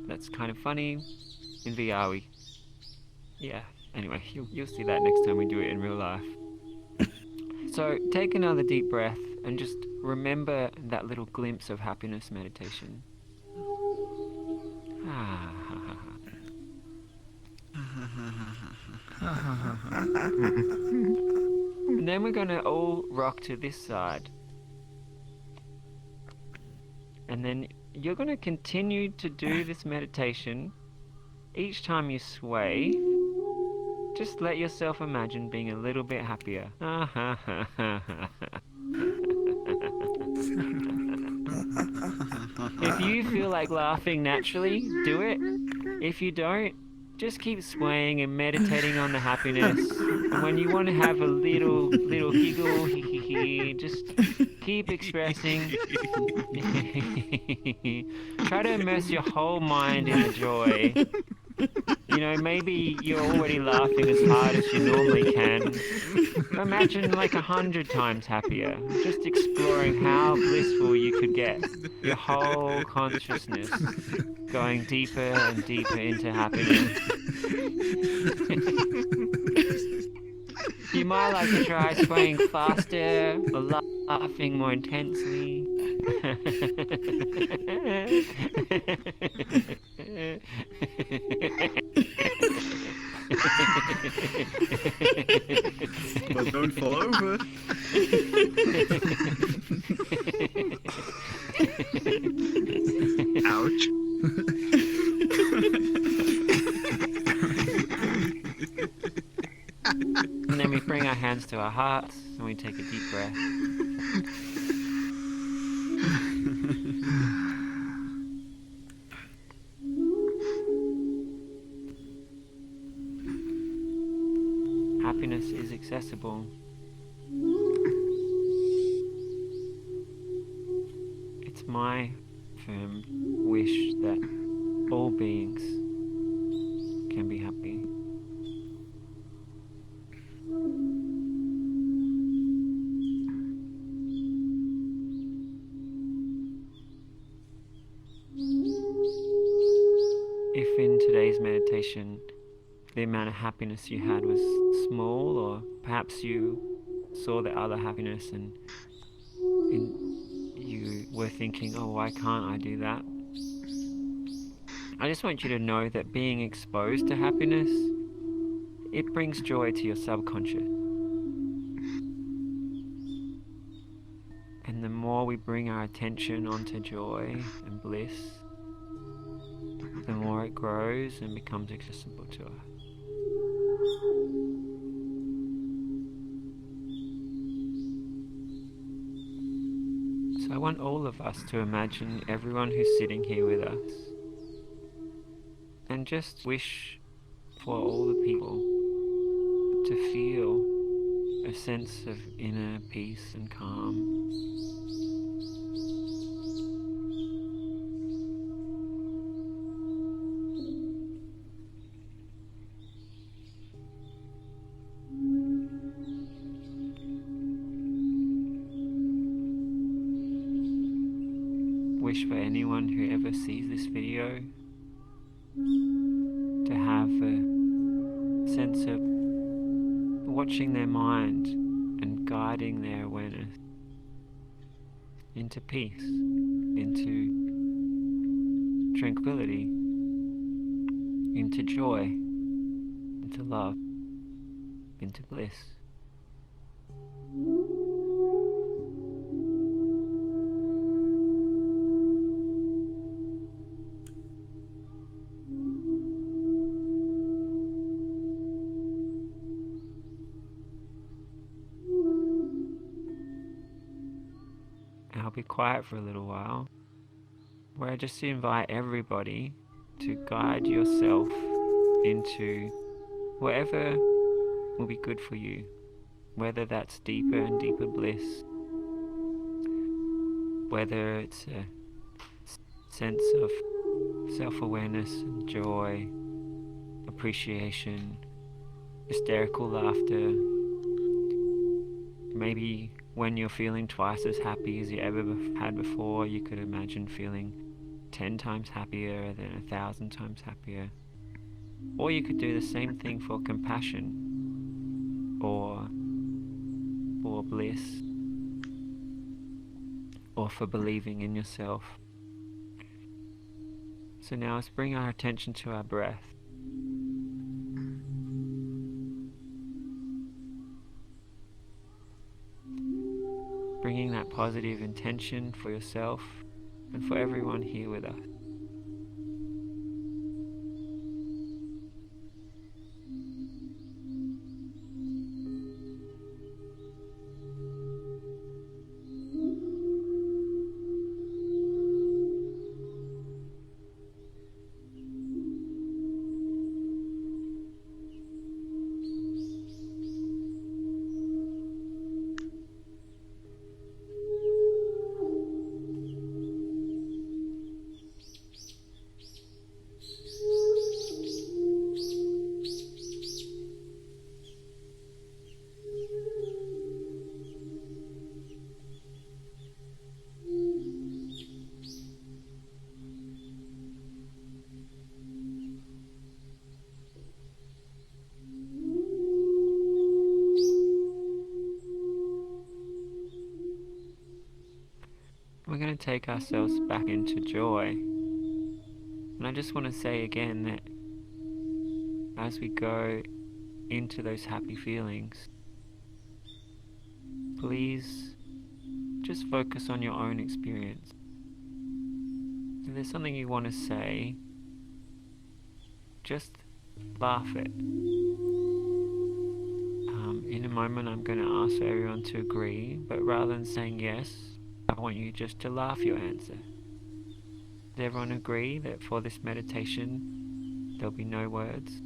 That's kind of funny. In VR, yeah, anyway, you'll see that next time we do it in real life. So take another deep breath and just remember that little glimpse of happiness meditation. And then we're going to all rock to this side. And then you're going to continue to do this meditation. Each time you sway, just let yourself imagine being a little bit happier. If you feel like laughing naturally, do it. If you don't, just keep swaying and meditating on the happiness. And when you want to have a little giggle, just keep expressing. Try to immerse your whole mind in the joy. You know, maybe you're already laughing as hard as you normally can. Imagine like 100 times happier. Just exploring how blissful you could get. Your whole consciousness going deeper and deeper into happiness. You might like to try swaying faster or laughing more intensely. But don't fall over. Ouch. And then we bring our hands to our hearts and we take a deep breath. Happiness is accessible. It's my firm wish that all beings can be happy. If in today's meditation the amount of happiness you had was small, or perhaps you saw the other happiness and you were thinking, oh, why can't I do that? I just want you to know that being exposed to happiness, it brings joy to your subconscious. And the more we bring our attention onto joy and bliss, the more it grows and becomes accessible to us. So I want all of us to imagine everyone who's sitting here with us and just wish for all the people to feel a sense of inner peace and calm. anyone who ever sees this video to have a sense of watching their mind and guiding their awareness into peace, into tranquility, into joy, into love, into bliss. I'll be quiet for a little while, where I just invite everybody to guide yourself into whatever will be good for you, whether that's deeper and deeper bliss, whether it's a sense of self-awareness and joy, appreciation, hysterical laughter. Maybe when you're feeling twice as happy as you ever had before, you could imagine feeling 10 times happier, then 1,000 times happier. Or you could do the same thing for compassion, or for bliss, or for believing in yourself. So now let's bring our attention to our breath. Bringing that positive intention for yourself and for everyone here with us. We're going to take ourselves back into joy. And I just want to say again that as we go into those happy feelings, please just focus on your own experience. If there's something you want to say, just laugh it. In a moment I'm going to ask everyone to agree, but rather than saying yes, I want you just to laugh your answer. Does everyone agree that for this meditation there'll be no words?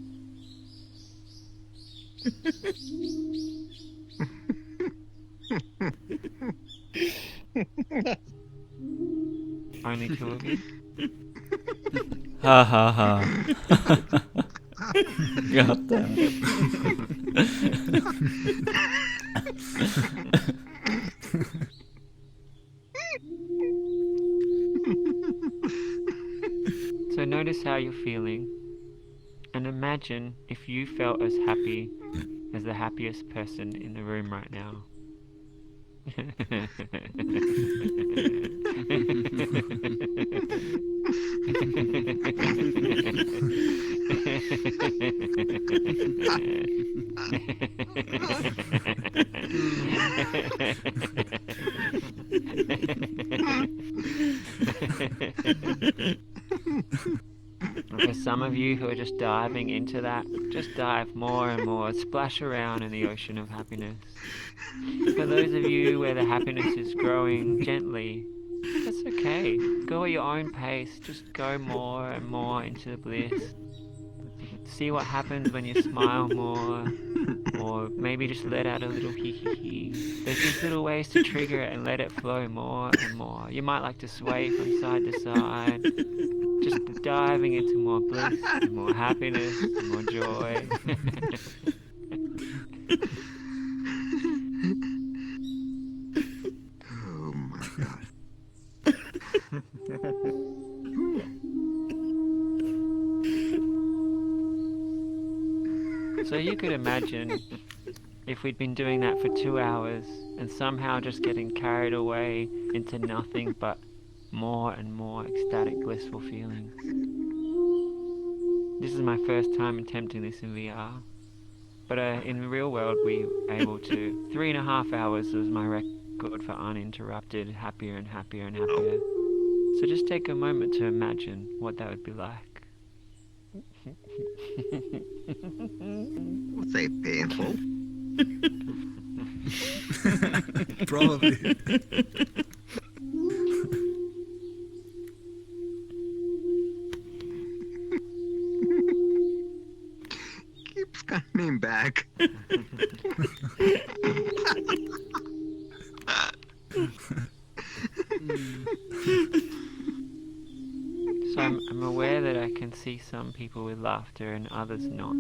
Only two of you? Ha ha ha. God damn it. So notice how you're feeling, and imagine if you felt as happy as the happiest person in the room right now. For some of you who are just diving into that, just dive more and more, splash around in the ocean of happiness. For those of you where the happiness is growing gently, that's okay. Go at your own pace, just go more and more into the bliss. See what happens when you smile more, or maybe just let out a little hee hee hee. There's just little ways to trigger it and let it flow more and more. You might like to sway from side to side, just diving into more bliss, more happiness, more joy. Oh my god. So you could imagine if we'd been doing that for 2 hours and somehow just getting carried away into nothing but more and more ecstatic, blissful feelings. This is my first time attempting this in VR. But in the real world, we were able to. 3.5 hours was my record for uninterrupted, happier and happier and happier. So just take a moment to imagine what that would be like. Say painful. Probably. Keeps coming back. So I'm aware that I can see some people with laughter and others not.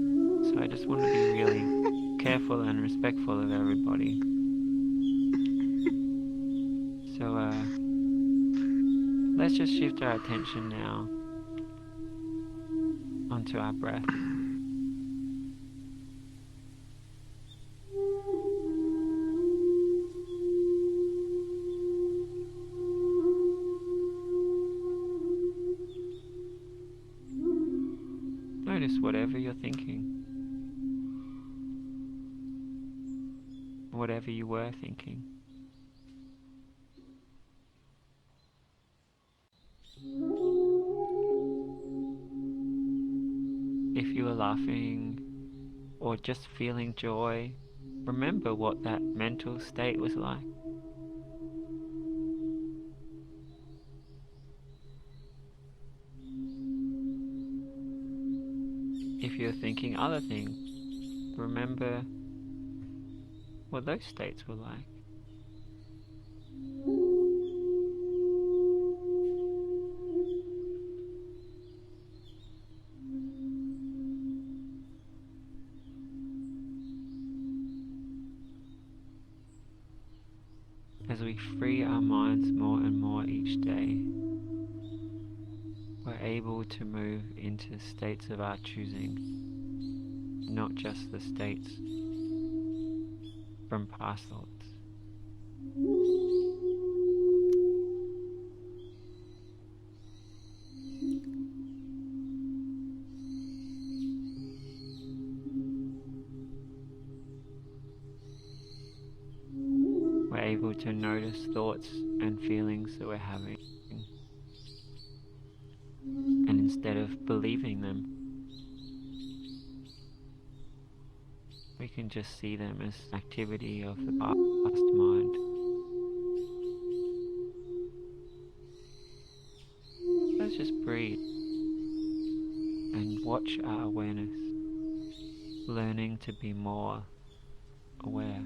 So I just want to be really careful and respectful of everybody. So let's just shift our attention now onto our breath. Notice whatever you're thinking. Whatever you were thinking. If you were laughing or just feeling joy, remember what that mental state was like. If you're thinking other things, remember what those states were like. As we free our minds more and more each day, we're able to move into states of our choosing, not just the states from past thoughts. We're able to notice thoughts and feelings that we're having, and instead of believing them, we can just see them as activity of the past mind. Let's just breathe and watch our awareness, learning to be more aware.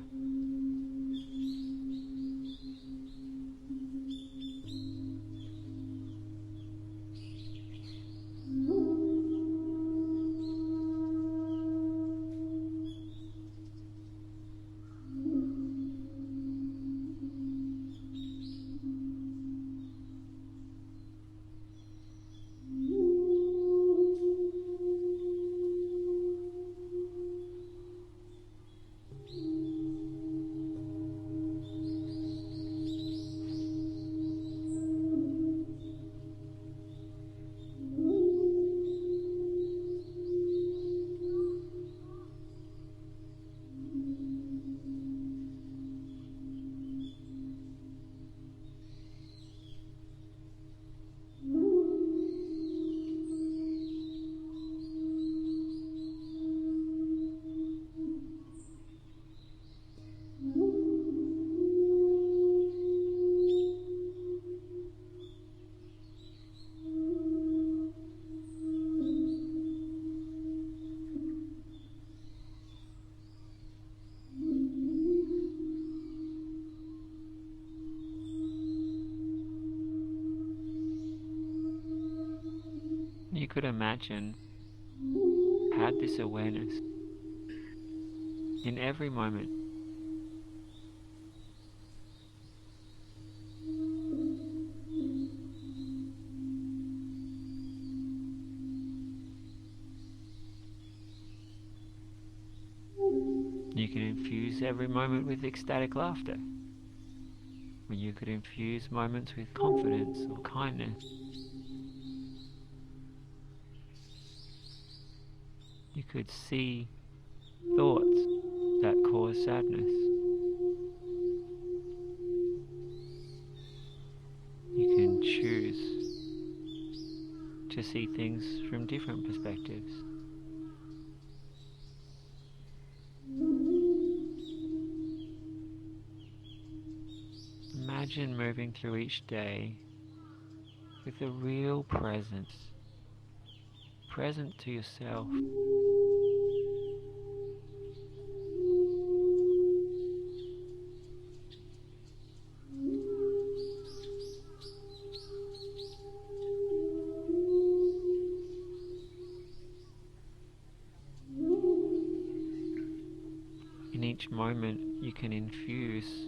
You could imagine had this awareness in every moment. You can infuse every moment with ecstatic laughter. Or you could infuse moments with confidence or kindness. You could see thoughts that cause sadness. You can choose to see things from different perspectives. Imagine moving through each day with a real presence, present to yourself. In each moment, you can infuse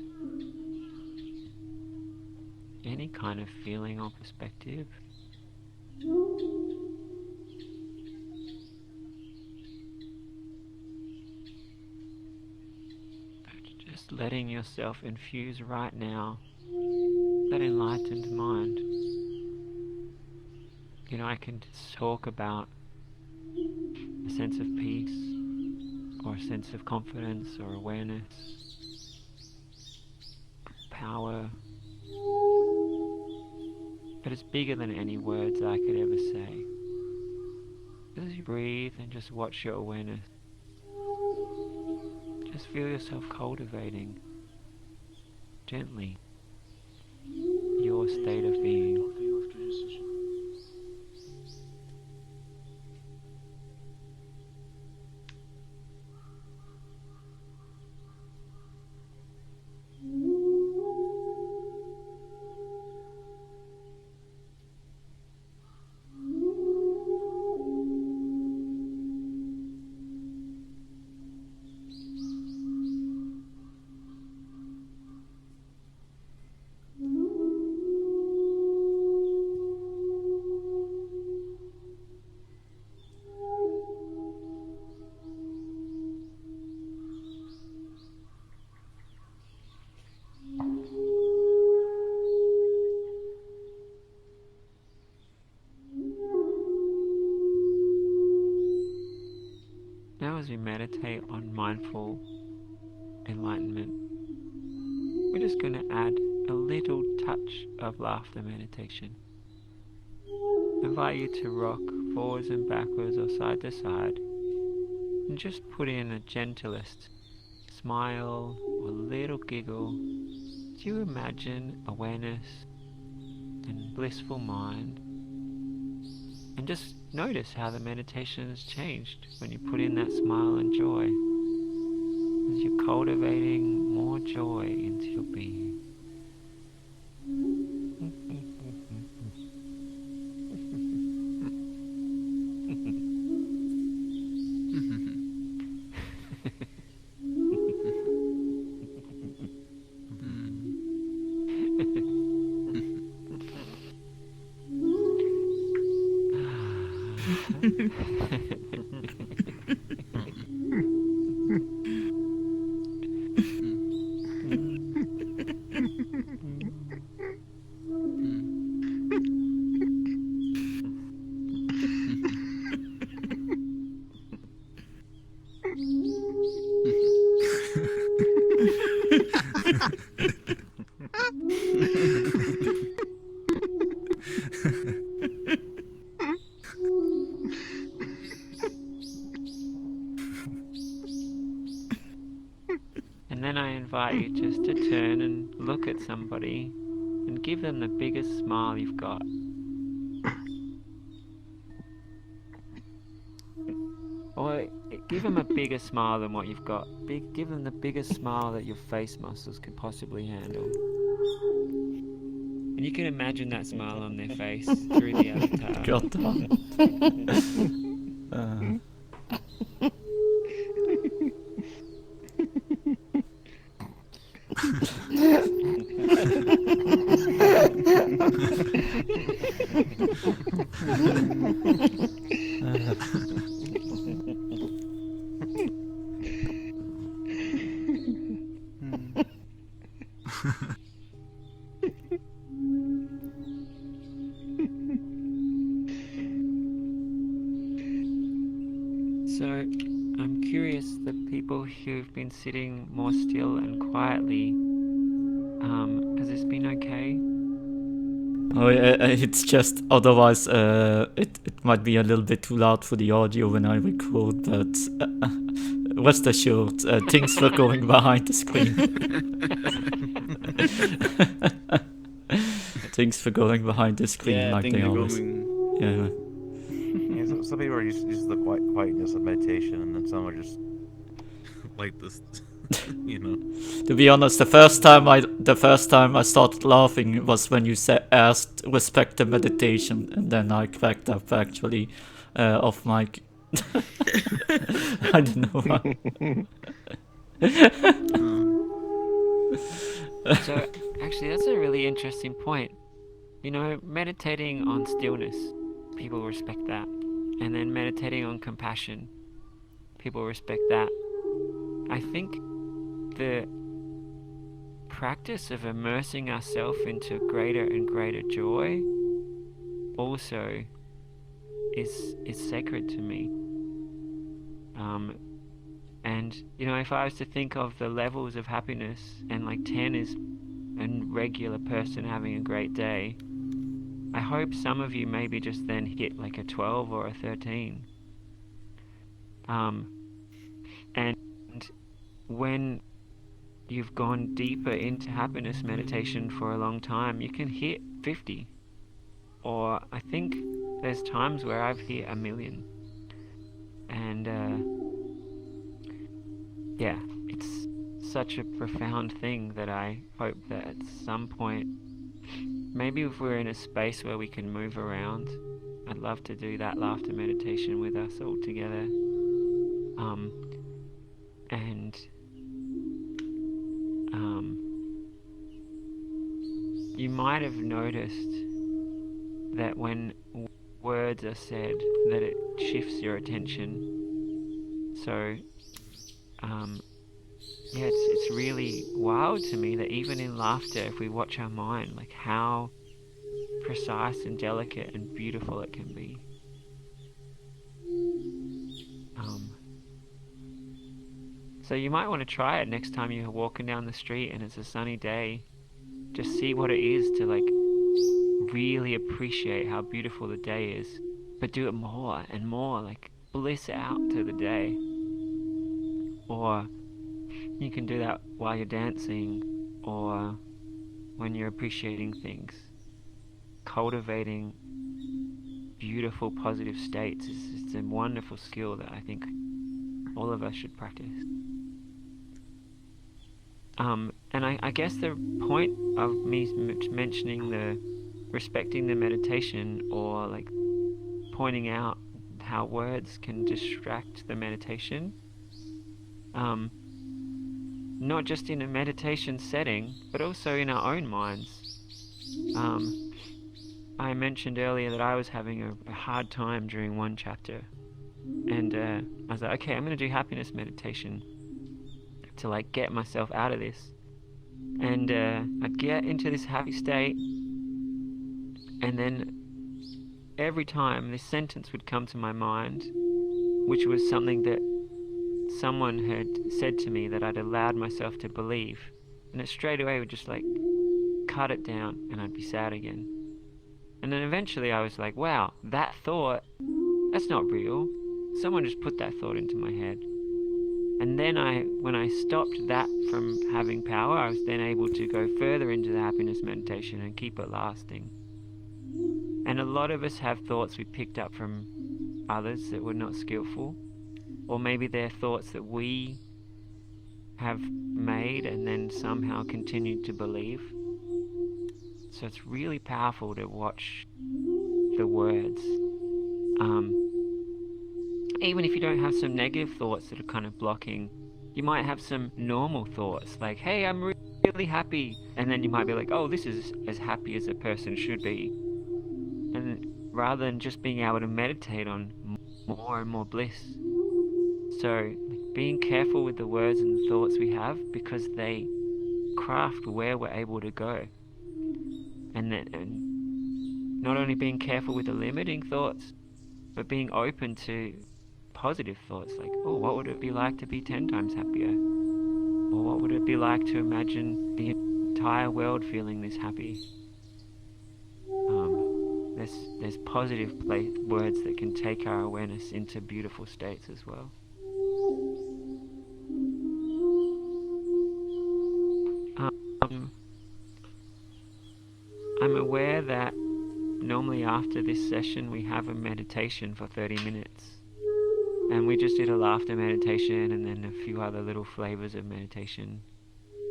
any kind of feeling or perspective. Just letting yourself infuse right now that enlightened mind. You know, I can just talk about a sense of peace, or a sense of confidence or awareness, power, but it's bigger than any words I could ever say. As you breathe and just watch your awareness, just feel yourself cultivating gently your state of being. Now as we meditate on mindful enlightenment, we're just going to add a little touch of laughter meditation. I invite you to rock forwards and backwards or side to side and just put in a gentlest smile or little giggle as you imagine awareness and blissful mind. And just notice how the meditation has changed when you put in that smile and joy, as you're cultivating more joy into your being. And then I invite you just to turn and look at somebody and give them the biggest smile you've got. Or give them a bigger smile than what you've got. Give them the biggest smile that your face muscles can possibly handle. And you can imagine that smile on their face through the avatar. God damn. So, I'm curious, the people who've been sitting more still and quietly, has this been okay? Oh, it's just otherwise it might be a little bit too loud for the audio when I record, but rest assured, things were going behind the screen. Things were going behind the screen Yeah, like things they are always. going. Yeah. Yeah, some people are used to the quietness of meditation, and then some are just Like this, you know. To be honest, the first time I started laughing was when you asked respect the meditation, and then I cracked up actually off mic. I don't know why. So, actually, that's a really interesting point. You know, meditating on stillness, people respect that. And then meditating on compassion, people respect that. I think the practice of immersing ourselves into greater and greater joy also is sacred to me. And you know, if I was to think of the levels of happiness, and like 10 is a regular person having a great day, I hope some of you maybe just then hit like a 12 or a 13. And when you've gone deeper into happiness meditation for a long time, you can hit 50. Or I think there's times where I've hit 1,000,000. And yeah, it's such a profound thing that I hope that at some point, maybe if we're in a space where we can move around, I'd love to do that laughter meditation with us all together. And you might have noticed that when words are said, that it shifts your attention. So, yeah, it's really wild to me that even in laughter, if we watch our mind, like how precise and delicate and beautiful it can be. So you might want to try it next time you're walking down the street and it's a sunny day. Just see what it is to like really appreciate how beautiful the day is, but do it more and more, like bliss out to the day. Or you can do that while you're dancing, or when you're appreciating things. Cultivating beautiful positive states is a wonderful skill that I think all of us should practice. And I guess the point of me mentioning the respecting the meditation, or like pointing out how words can distract the meditation, not just in a meditation setting, but also in our own minds. I mentioned earlier that I was having a hard time during one chapter, and I was like, okay, I'm going to do happiness meditation to like get myself out of this. And I'd get into this happy state, and then every time this sentence would come to my mind, which was something that someone had said to me that I'd allowed myself to believe, and it straight away would just like cut it down, and I'd be sad again. And then eventually I was like, wow, that thought, that's not real. Someone just put that thought into my head. And then when I stopped that from having power, I was then able to go further into the happiness meditation and keep it lasting. And a lot of us have thoughts we picked up from others that were not skillful, or maybe they're thoughts that we have made and then somehow continued to believe. So it's really powerful to watch the words. Even if you don't have some negative thoughts that are kind of blocking, you might have some normal thoughts like, hey, I'm really happy. And then you might be like, oh, this is as happy as a person should be. And rather than just being able to meditate on more and more bliss. So being careful with the words and the thoughts we have, because they craft where we're able to go. And not only being careful with the limiting thoughts, but being open to positive thoughts like, oh, what would it be like to be 10 times happier? Or what would it be like to imagine the entire world feeling this happy? There's positive words that can take our awareness into beautiful states as well. I'm aware that normally after this session we have a meditation for 30 minutes. And we just did a laughter meditation and then a few other little flavors of meditation.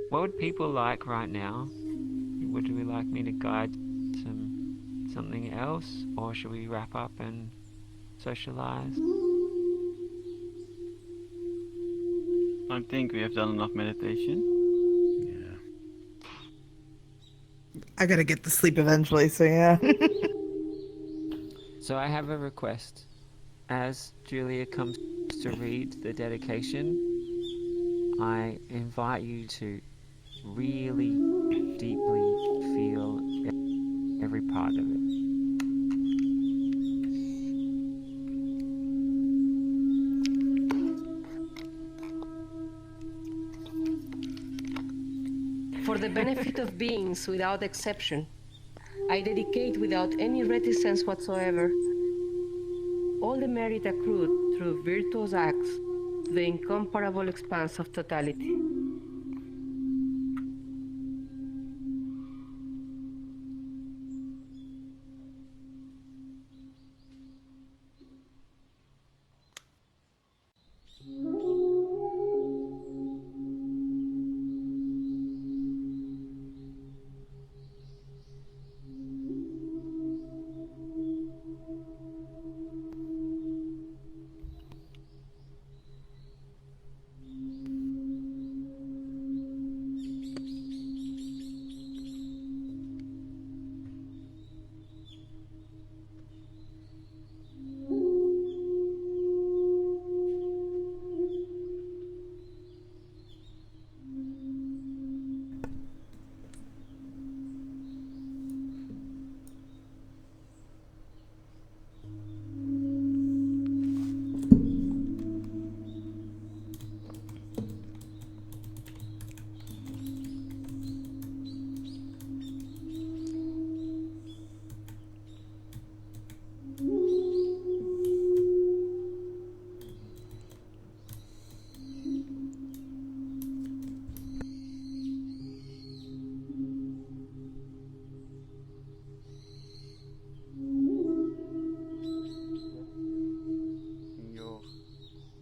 What would people like right now? Would we like me to guide something else? Or should we wrap up and socialize? I think we have done enough meditation. I gotta get to sleep eventually, so yeah. So I have a request. As Julia comes to read the dedication, I invite you to really deeply feel every part of it. For the benefit of beings without exception, I dedicate without any reticence whatsoever all the merit accrued through virtuous acts to the incomparable expanse of totality.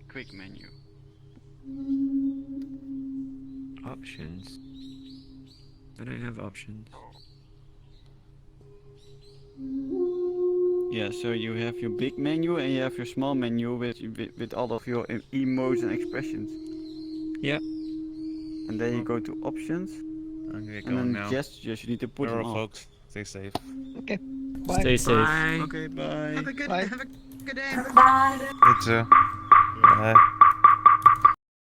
Quick menu. Options? I don't have options. Yeah, so you have your big menu and you have your small menu with all of your emotes and expressions. Yep. And then you go to options. I'm gonna get And going then now. gestures, you need to put them Farewell, off. folks. Stay safe. Okay. Stay safe. Bye. Okay, bye. Have a good day. Bye. Bye. You too. Bye.